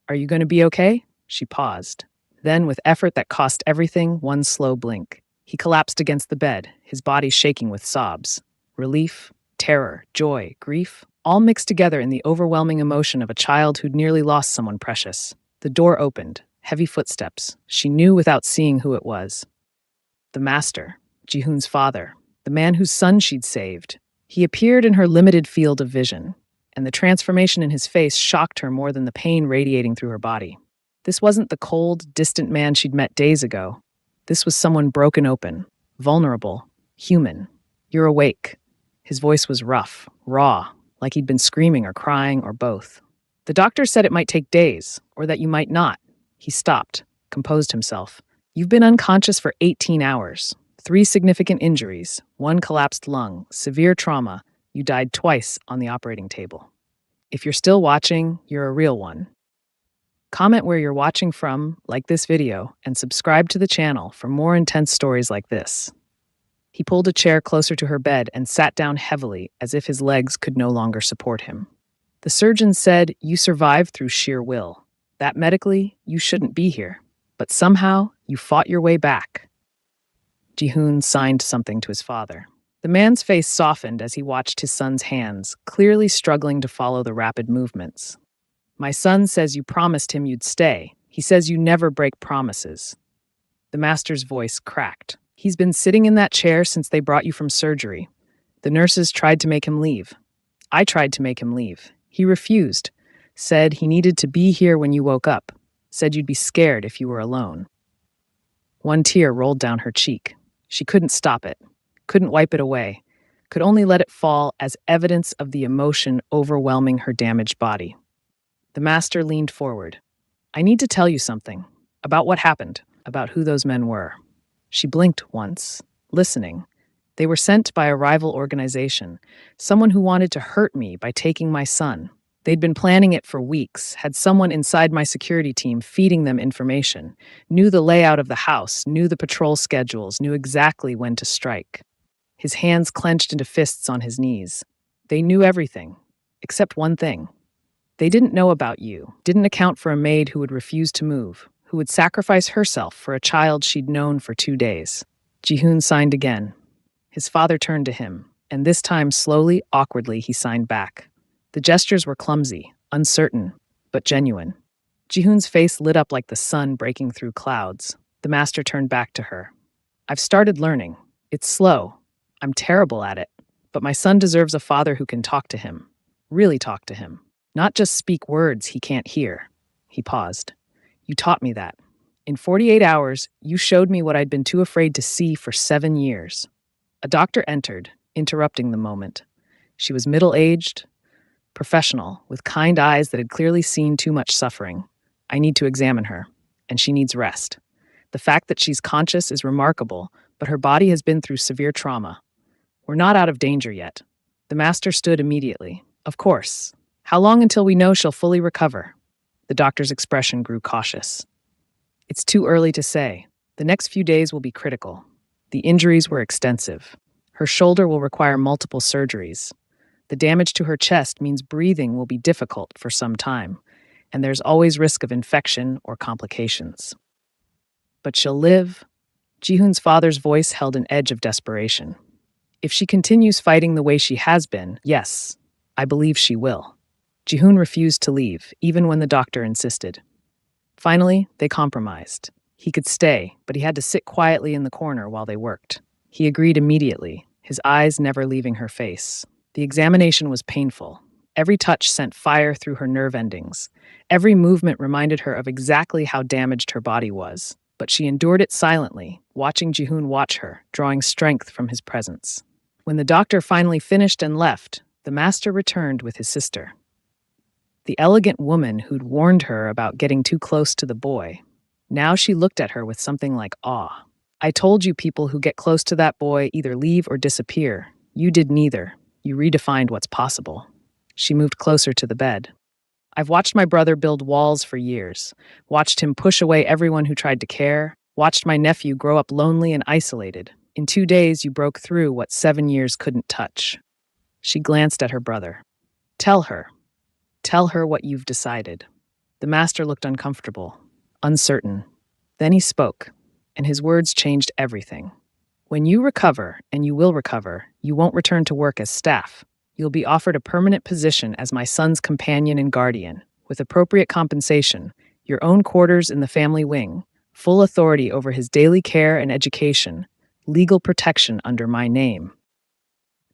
[SPEAKER 1] Are you going to be okay? She paused. Then, with effort that cost everything, one slow blink. He collapsed against the bed, his body shaking with sobs. Relief, terror, joy, grief, all mixed together in the overwhelming emotion of a child who'd nearly lost someone precious. The door opened, heavy footsteps. She knew without seeing who it was. The master, Ji-hoon's father, the man whose son she'd saved. He appeared in her limited field of vision, and the transformation in his face shocked her more than the pain radiating through her body. This wasn't the cold, distant man she'd met days ago. This was someone broken open, vulnerable, human. You're awake." His voice was rough, raw, like he'd been screaming or crying or both. "The doctor said it might take days, or that you might not." He stopped, composed himself. "You've been unconscious for 18 hours. 3 significant injuries, 1 collapsed lung, severe trauma. You died twice on the operating table. If you're still watching, you're a real one." Comment where you're watching from, like this video, and subscribe to the channel for more intense stories like this. He pulled a chair closer to her bed and sat down heavily, as if his legs could no longer support him. "The surgeon said you survived through sheer will. That medically, you shouldn't be here. But somehow, you fought your way back." Ji-hoon signed something to his father. The man's face softened as he watched his son's hands, clearly struggling to follow the rapid movements. "My son says you promised him you'd stay. He says you never break promises." The master's voice cracked. "He's been sitting in that chair since they brought you from surgery. The nurses tried to make him leave. I tried to make him leave. He refused. Said he needed to be here when you woke up. Said you'd be scared if you were alone." One tear rolled down her cheek. She couldn't stop it, couldn't wipe it away, could only let it fall as evidence of the emotion overwhelming her damaged body. The master leaned forward. "I need to tell you something. About what happened, about who those men were." She blinked once, listening. "They were sent by a rival organization, someone who wanted to hurt me by taking my son. They'd been planning it for weeks, had someone inside my security team feeding them information, knew the layout of the house, knew the patrol schedules, knew exactly when to strike." His hands clenched into fists on his knees. "They knew everything, except one thing. They didn't know about you, didn't account for a maid who would refuse to move, who would sacrifice herself for a child she'd known for 2 days." Ji-hoon signed again. His father turned to him, and this time slowly, awkwardly, he signed back. The gestures were clumsy, uncertain, but genuine. Ji-hoon's face lit up like the sun breaking through clouds. The master turned back to her. "I've started learning. It's slow. I'm terrible at it. But my son deserves a father who can talk to him. Really talk to him. Not just speak words he can't hear." He paused. "You taught me that. In 48 hours, you showed me what I'd been too afraid to see for 7 years." A doctor entered, interrupting the moment. She was middle-aged, professional, with kind eyes that had clearly seen too much suffering. "I need to examine her, and she needs rest. The fact that she's conscious is remarkable, but her body has been through severe trauma. We're not out of danger yet." The master stood immediately. "Of course. How long until we know she'll fully recover?" The doctor's expression grew cautious. "It's too early to say. The next few days will be critical. The injuries were extensive. Her shoulder will require multiple surgeries. The damage to her chest means breathing will be difficult for some time, and there's always risk of infection or complications. But she'll live." Ji-hoon's father's voice held an edge of desperation. "If she continues fighting the way she has been, yes, I believe she will." Ji-hoon refused to leave, even when the doctor insisted. Finally, they compromised. He could stay, but he had to sit quietly in the corner while they worked. He agreed immediately, his eyes never leaving her face. The examination was painful. Every touch sent fire through her nerve endings. Every movement reminded her of exactly how damaged her body was. But she endured it silently, watching Ji-hoon watch her, drawing strength from his presence. When the doctor finally finished and left, the master returned with his sister. The elegant woman who'd warned her about getting too close to the boy. Now she looked at her with something like awe. "I told you people who get close to that boy either leave or disappear. You did neither. You redefined what's possible." She moved closer to the bed. "I've watched my brother build walls for years, watched him push away everyone who tried to care, watched my nephew grow up lonely and isolated. In 2 days, you broke through what 7 years couldn't touch." She glanced at her brother. Tell her what you've decided." The master looked uncomfortable, uncertain. Then he spoke, and his words changed everything. "When you recover, and you will recover, you won't return to work as staff. You'll be offered a permanent position as my son's companion and guardian, with appropriate compensation, your own quarters in the family wing, full authority over his daily care and education, legal protection under my name."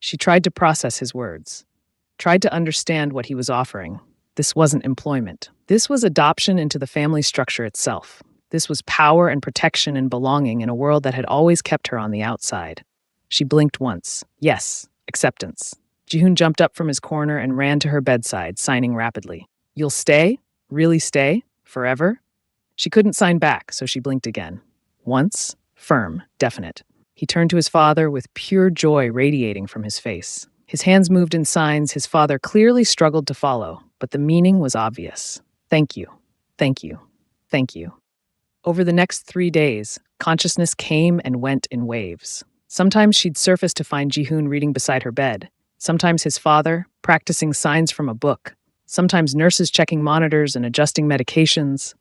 [SPEAKER 1] She tried to process his words, tried to understand what he was offering. This wasn't employment. This was adoption into the family structure itself. This was power and protection and belonging in a world that had always kept her on the outside. She blinked once. Yes, acceptance. Jihoon jumped up from his corner and ran to her bedside, signing rapidly. You'll stay? Really stay? Forever? She couldn't sign back, so she blinked again. Once, firm, definite. He turned to his father with pure joy radiating from his face. His hands moved in signs his father clearly struggled to follow, but the meaning was obvious. Thank you. Thank you. Thank you. Over the next 3 days, consciousness came and went in waves. Sometimes she'd surface to find Jihoon reading beside her bed. Sometimes his father, practicing signs from a book. Sometimes nurses checking monitors and adjusting medications.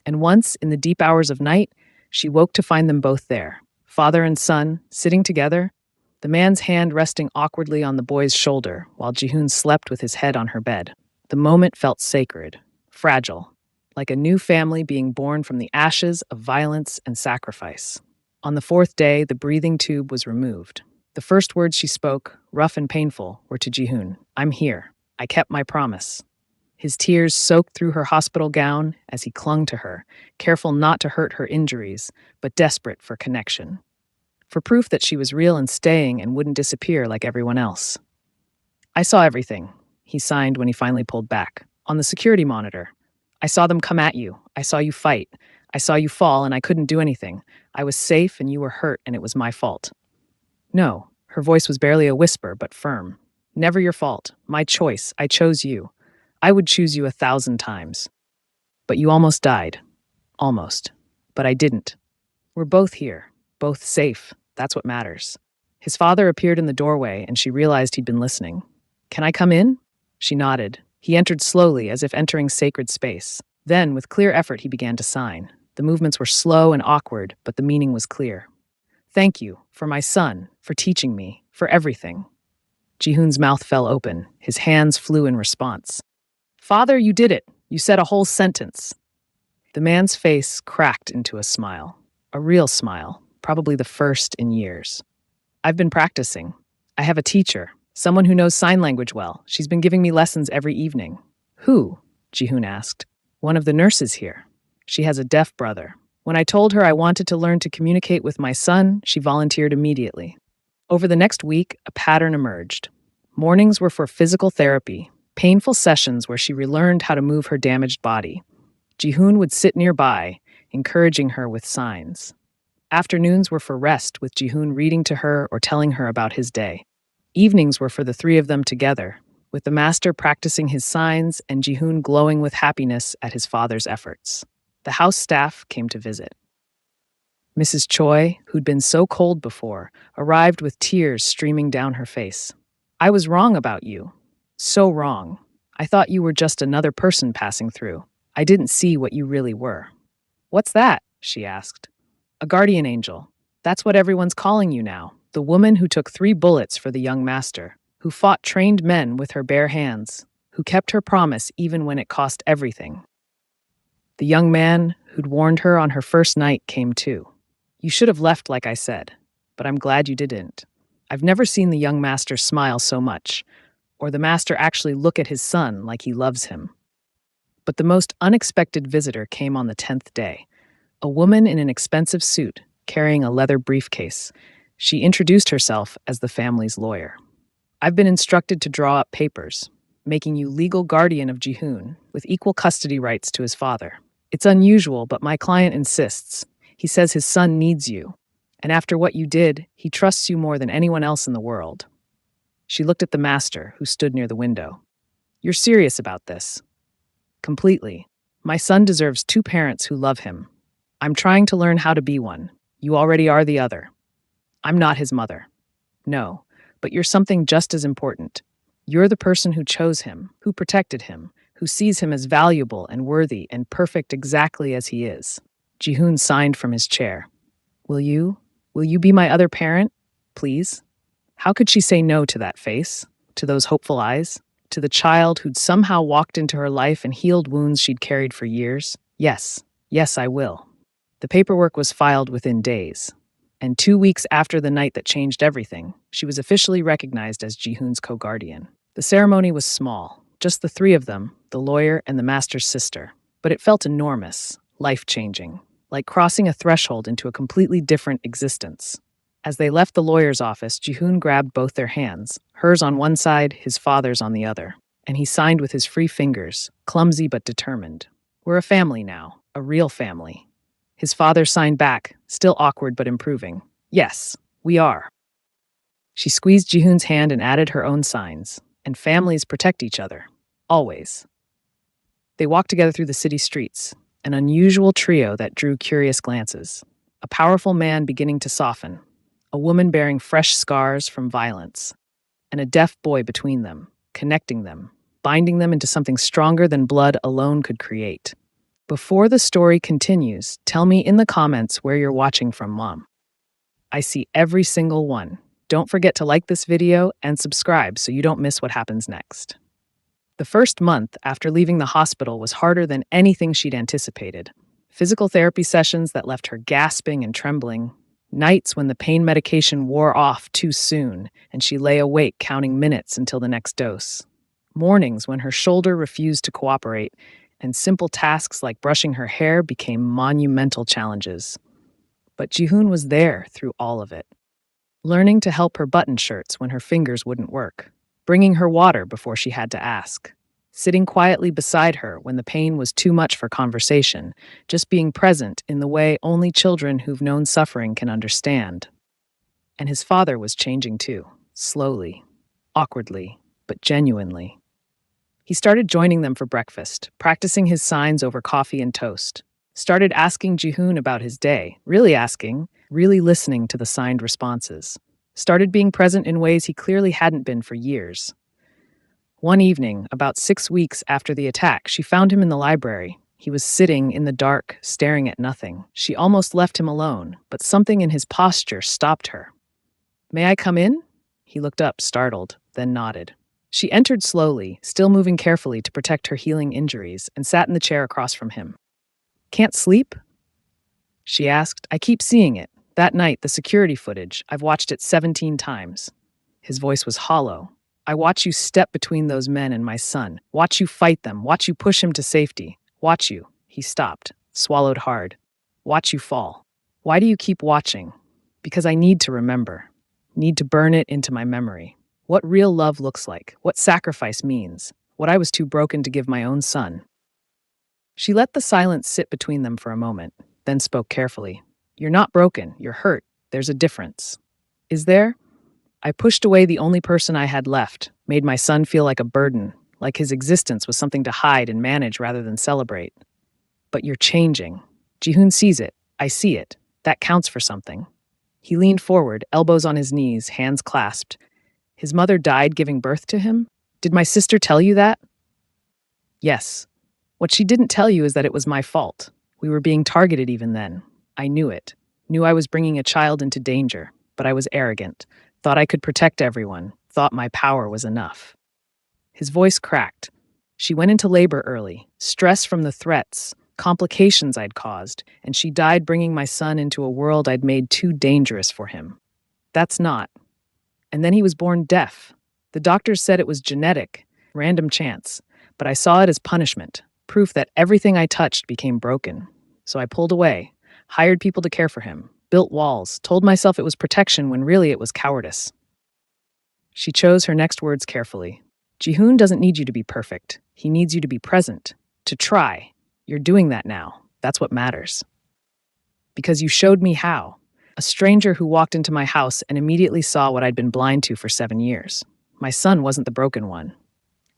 [SPEAKER 1] And once, in the deep hours of night, she woke to find them both there, father and son, sitting together, the man's hand resting awkwardly on the boy's shoulder while Jihoon slept with his head on her bed. The moment felt sacred, fragile, like a new family being born from the ashes of violence and sacrifice. On the 4th day, the breathing tube was removed. The first words she spoke, rough and painful, were to Jihoon. I'm here. I kept my promise. His tears soaked through her hospital gown as he clung to her, careful not to hurt her injuries, but desperate for connection. For proof that she was real and staying and wouldn't disappear like everyone else. I saw everything, he signed when he finally pulled back. On the security monitor. I saw them come at you. I saw you fight. I saw you fall and I couldn't do anything. I was safe and you were hurt and it was my fault. No, her voice was barely a whisper, but firm. Never your fault. My choice. I chose you. I would choose you 1,000 times. But you almost died. Almost. But I didn't. We're both here. Both safe. That's what matters. His father appeared in the doorway and she realized he'd been listening. Can I come in? She nodded. He entered slowly, as if entering sacred space. Then, with clear effort, he began to sign. The movements were slow and awkward, but the meaning was clear. Thank you, for my son, for teaching me, for everything. Jihoon's mouth fell open. His hands flew in response. Father, you did it. You said a whole sentence. The man's face cracked into a smile. A real smile, probably the first in years. I've been practicing. I have a teacher. Someone who knows sign language well. She's been giving me lessons every evening. Who? Jihoon asked. One of the nurses here. She has a deaf brother. When I told her I wanted to learn to communicate with my son, she volunteered immediately. Over the next week, a pattern emerged. Mornings were for physical therapy, painful sessions where she relearned how to move her damaged body. Jihoon would sit nearby, encouraging her with signs. Afternoons were for rest, with Jihoon reading to her or telling her about his day. Evenings were for the 3 of them together, with the master practicing his signs and Jihoon glowing with happiness at his father's efforts. The house staff came to visit. Mrs. Choi, who'd been so cold before, arrived with tears streaming down her face. I was wrong about you. So wrong. I thought you were just another person passing through. I didn't see what you really were. What's that? She asked. A guardian angel. That's what everyone's calling you now. The woman who took 3 bullets for the young master, who fought trained men with her bare hands, who kept her promise even when it cost everything. The young man who'd warned her on her first night came too. You should have left like I said, but I'm glad you didn't. I've never seen the young master smile so much, or the master actually look at his son like he loves him. But the most unexpected visitor came on the 10th day. A woman in an expensive suit, carrying a leather briefcase. She introduced herself as the family's lawyer. I've been instructed to draw up papers, making you legal guardian of Jihoon, with equal custody rights to his father. It's unusual, but my client insists. He says his son needs you, and after what you did, he trusts you more than anyone else in the world. She looked at the master, who stood near the window. You're serious about this? Completely. My son deserves 2 parents who love him. I'm trying to learn how to be one. You already are the other. I'm not his mother. No, but you're something just as important. You're the person who chose him, who protected him, who sees him as valuable and worthy and perfect exactly as he is. Jihoon signed from his chair. Will you be my other parent? Please? How could she say no to that face, to those hopeful eyes, to the child who'd somehow walked into her life and healed wounds she'd carried for years? Yes, I will. The paperwork was filed within days. And 2 weeks after the night that changed everything, she was officially recognized as Jihoon's co-guardian. The ceremony was small, just the 3 of them, the lawyer and the master's sister. But it felt enormous, life-changing, like crossing a threshold into a completely different existence. As they left the lawyer's office, Jihoon grabbed both their hands, hers on one side, his father's on the other, and he signed with his free fingers, clumsy but determined. We're a family now, a real family. His father signed back, still awkward but improving. Yes, we are. She squeezed Jihoon's hand and added her own signs. And families protect each other. Always. They walked together through the city streets, an unusual trio that drew curious glances. A powerful man beginning to soften, a woman bearing fresh scars from violence, and a deaf boy between them, connecting them, binding them into something stronger than blood alone could create. Before the story continues, tell me in the comments where you're watching from, Mom. I see every single one. Don't forget to like this video and subscribe so you don't miss what happens next. The first month after leaving the hospital was harder than anything she'd anticipated. Physical therapy sessions that left her gasping and trembling, nights when the pain medication wore off too soon and she lay awake counting minutes until the next dose, mornings when her shoulder refused to cooperate, and simple tasks like brushing her hair became monumental challenges. But Jihoon was there through all of it. Learning to help her button shirts when her fingers wouldn't work, bringing her water before she had to ask, sitting quietly beside her when the pain was too much for conversation, just being present in the way only children who've known suffering can understand. And his father was changing too, slowly, awkwardly, but genuinely. He started joining them for breakfast, practicing his signs over coffee and toast. Started asking Jihoon about his day, really asking, really listening to the signed responses. Started being present in ways he clearly hadn't been for years. One evening, about 6 weeks after the attack, she found him in the library. He was sitting in the dark, staring at nothing. She almost left him alone, but something in his posture stopped her. "May I come in?" He looked up, startled, then nodded. She entered slowly, still moving carefully to protect her healing injuries, and sat in the chair across from him. "Can't sleep?" she asked. "I keep seeing it. That night, the security footage, I've watched it 17 times. His voice was hollow. "I watch you step between those men and my son. Watch you fight them. Watch you push him to safety. Watch you." He stopped, swallowed hard. "Watch you fall. Why do you keep watching?" "Because I need to remember. Need to burn it into my memory. What real love looks like. What sacrifice means. What I was too broken to give my own son." She let the silence sit between them for a moment, then spoke carefully. "You're not broken. You're hurt. There's a difference." "Is there?" "I pushed away the only person I had left, made my son feel like a burden, like his existence was something to hide and manage rather than celebrate. But you're changing. Jihoon sees it. I see it. That counts for something." He leaned forward, elbows on his knees, hands clasped. "His mother died giving birth to him? Did my sister tell you that?" "Yes. What she didn't tell you is that it was my fault. We were being targeted even then. I knew it. Knew I was bringing a child into danger, but I was arrogant. Thought I could protect everyone. Thought my power was enough." His voice cracked. "She went into labor early. Stress from the threats, complications I'd caused, and she died bringing my son into a world I'd made too dangerous for him. That's not. And then he was born deaf. The doctors said it was genetic, random chance, but I saw it as punishment, proof that everything I touched became broken. So I pulled away, hired people to care for him, built walls, told myself it was protection when really it was cowardice." She chose her next words carefully. "Jihoon doesn't need you to be perfect. He needs you to be present, to try. You're doing that now. That's what matters. Because you showed me how. A stranger who walked into my house and immediately saw what I'd been blind to for 7 years. My son wasn't the broken one.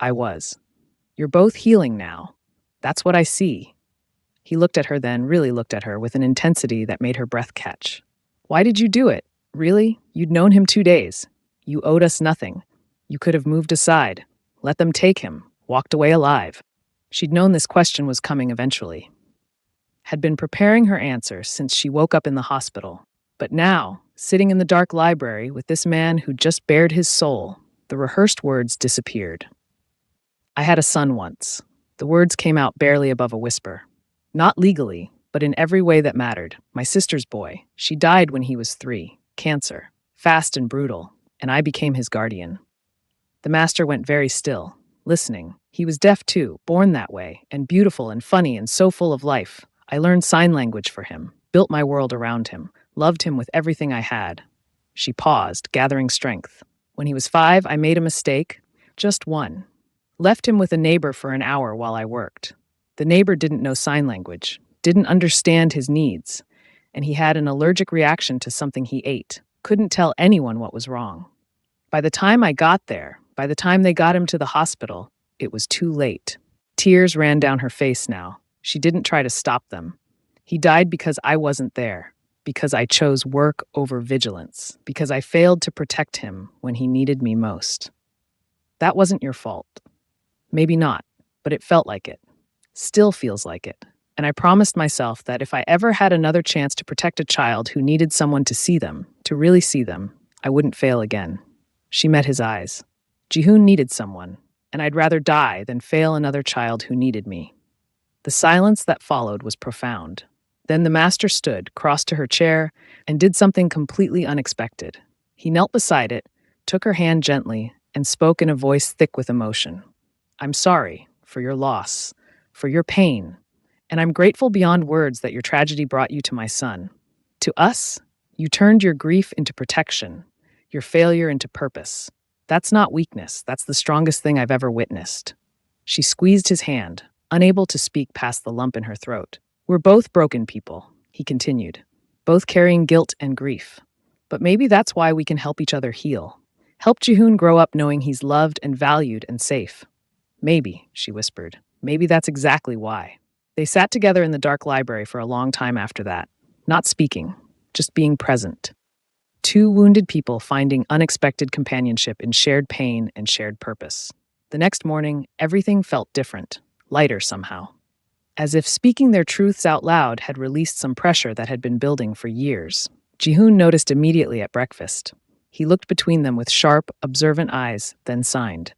[SPEAKER 1] I was. You're both healing now. That's what I see." He looked at her then, really looked at her with an intensity that made her breath catch. "Why did you do it? Really? You'd known him 2 days. You owed us nothing. You could have moved aside, let them take him, walked away alive." She'd known this question was coming eventually. Had been preparing her answer since she woke up in the hospital. But now, sitting in the dark library with this man who just bared his soul, the rehearsed words disappeared. "I had a son once." The words came out barely above a whisper. "Not legally, but in every way that mattered. My sister's boy. She died when he was 3. Cancer. Fast and brutal. And I became his guardian." The master went very still, listening. He was deaf too, born that way, and beautiful and funny and so full of life. I learned sign language for him, built my world around him, loved him with everything I had. She paused, gathering strength. When he was 5, I made a mistake. Just one. Left him with a neighbor for an hour while I worked. The neighbor didn't know sign language, didn't understand his needs, and he had an allergic reaction to something he ate. Couldn't tell anyone what was wrong. By the time I got there, by the time they got him to the hospital, it was too late. Tears ran down her face now. She didn't try to stop them. He died because I wasn't there, because I chose work over vigilance, because I failed to protect him when he needed me most. That wasn't your fault. Maybe not, but it felt like it. Still feels like it. And I promised myself that if I ever had another chance to protect a child who needed someone to see them, to really see them, I wouldn't fail again. She met his eyes. Jihoon needed someone, and I'd rather die than fail another child who needed me. The silence that followed was profound. Then the master stood, crossed to her chair, and did something completely unexpected. He knelt beside it, took her hand gently, and spoke in a voice thick with emotion. I'm sorry for your loss, for your pain, and I'm grateful beyond words that your tragedy brought you to my son. To us, you turned your grief into protection, your failure into purpose. That's not weakness, that's the strongest thing I've ever witnessed. She squeezed his hand, unable to speak past the lump in her throat. We're both broken people, he continued, both carrying guilt and grief. But maybe that's why we can help each other heal. Help Jihoon grow up knowing he's loved and valued and safe. Maybe, she whispered. Maybe that's exactly why. They sat together in the dark library for a long time after that, not speaking, just being present. Two wounded people finding unexpected companionship in shared pain and shared purpose. The next morning, everything felt different, lighter somehow. As if speaking their truths out loud had released some pressure that had been building for years. Jihoon noticed immediately at breakfast. He looked between them with sharp, observant eyes, then signed.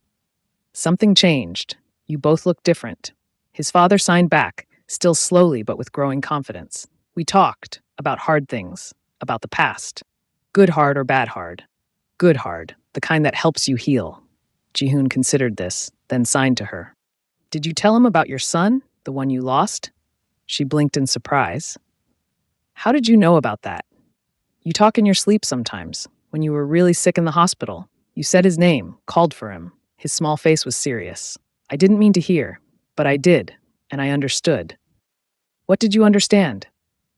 [SPEAKER 1] Something changed. You both look different. His father signed back, still slowly but with growing confidence. We talked about hard things, about the past. Good hard or bad hard. Good hard, the kind that helps you heal. Jihoon considered this, then signed to her. Did you tell him about your son, the one you lost? She blinked in surprise. How did you know about that? You talk in your sleep sometimes. When you were really sick in the hospital, you said his name, called for him. His small face was serious. I didn't mean to hear, but I did, and I understood. What did you understand?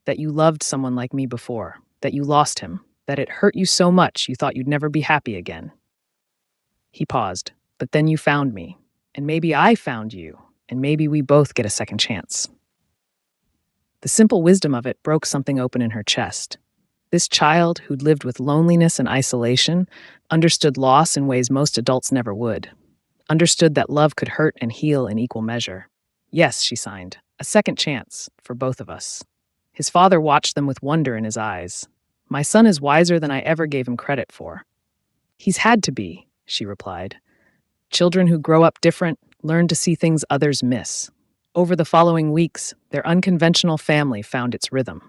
[SPEAKER 1] That you loved someone like me before, that you lost him, that it hurt you so much you thought you'd never be happy again. He paused. But then you found me, and maybe I found you, and maybe we both get a second chance. The simple wisdom of it broke something open in her chest. This child, who'd lived with loneliness and isolation, understood loss in ways most adults never would. Understood that love could hurt and heal in equal measure. Yes, she signed, a second chance for both of us. His father watched them with wonder in his eyes. My son is wiser than I ever gave him credit for. He's had to be, she replied. Children who grow up different learn to see things others miss. Over the following weeks, their unconventional family found its rhythm.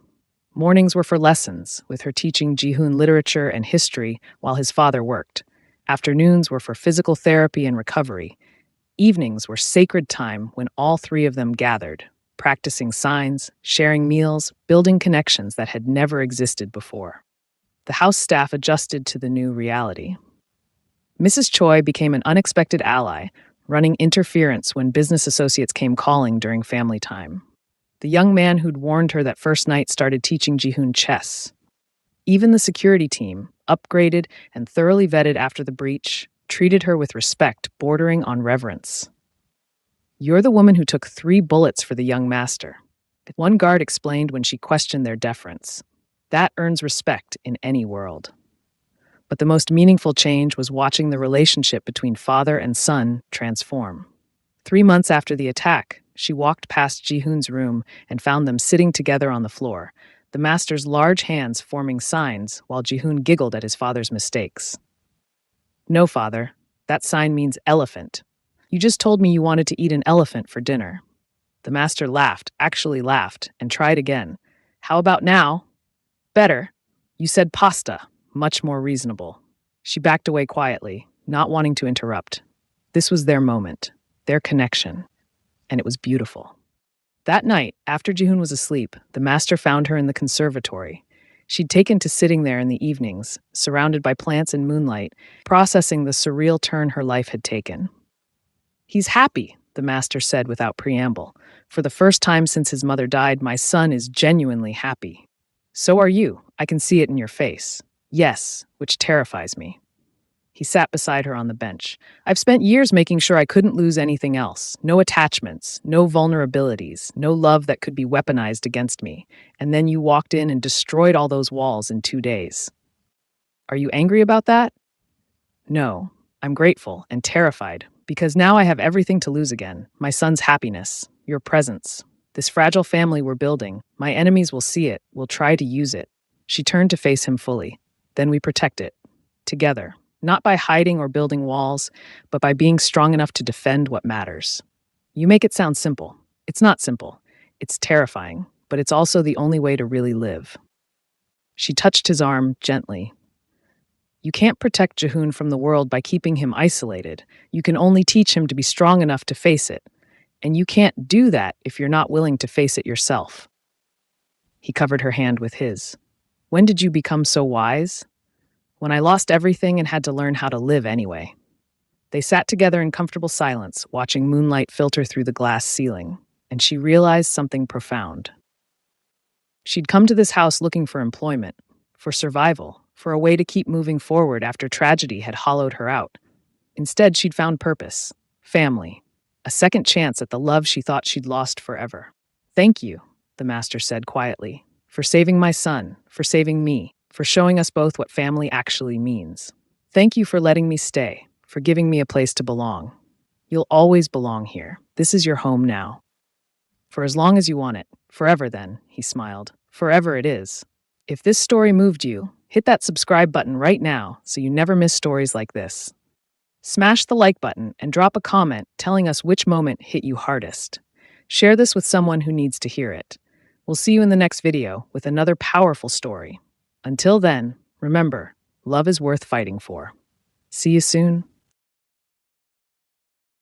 [SPEAKER 1] Mornings were for lessons, with her teaching Jihoon literature and history while his father worked. Afternoons were for physical therapy and recovery. Evenings were sacred time when all three of them gathered, practicing signs, sharing meals, building connections that had never existed before. The house staff adjusted to the new reality. Mrs. Choi became an unexpected ally, running interference when business associates came calling during family time. The young man who'd warned her that first night started teaching Jihoon chess. Even the security team, upgraded and thoroughly vetted after the breach, treated her with respect bordering on reverence. You're the woman who took 3 bullets for the young master. One guard explained when she questioned their deference. That earns respect in any world. But the most meaningful change was watching the relationship between father and son transform. 3 months after the attack, she walked past Jihoon's room and found them sitting together on the floor, the master's large hands forming signs while Jihoon giggled at his father's mistakes. No, father, that sign means elephant. You just told me you wanted to eat an elephant for dinner. The master laughed, actually laughed, and tried again. How about now? Better. You said pasta, much more reasonable. She backed away quietly, not wanting to interrupt. This was their moment, their connection, and it was beautiful. That night, after Jihoon was asleep, the master found her in the conservatory. She'd taken to sitting there in the evenings, surrounded by plants and moonlight, processing the surreal turn her life had taken. "He's happy," the master said without preamble. "For the first time since his mother died, my son is genuinely happy. So are you. I can see it in your face. Yes, which terrifies me." He sat beside her on the bench. "I've spent years making sure I couldn't lose anything else. No attachments, no vulnerabilities, no love that could be weaponized against me. And then you walked in and destroyed all those walls in 2 days. Are you angry about that?" "No, I'm grateful and terrified, because now I have everything to lose again. My son's happiness, your presence. This fragile family we're building. My enemies will see it, will try to use it." She turned to face him fully. "Then we protect it. Together. Not by hiding or building walls, but by being strong enough to defend what matters. You make it sound simple. It's not simple. It's terrifying, but it's also the only way to really live." She touched his arm gently. "You can't protect Jehoon from the world by keeping him isolated. You can only teach him to be strong enough to face it. And you can't do that if you're not willing to face it yourself." He covered her hand with his. "When did you become so wise?" "When I lost everything and had to learn how to live anyway." They sat together in comfortable silence, watching moonlight filter through the glass ceiling, and she realized something profound. She'd come to this house looking for employment, for survival, for a way to keep moving forward after tragedy had hollowed her out. Instead, she'd found purpose, family, a second chance at the love she thought she'd lost forever. "Thank you," the master said quietly, "for saving my son, for saving me, for showing us both what family actually means. Thank you for letting me stay, for giving me a place to belong. You'll always belong here. This is your home now. For as long as you want it. Forever then," he smiled. "Forever it is." If this story moved you, hit that subscribe button right now so you never miss stories like this. Smash the like button and drop a comment telling us which moment hit you hardest. Share this with someone who needs to hear it. We'll see you in the next video with another powerful story. Until then, remember, love is worth fighting for. See you soon.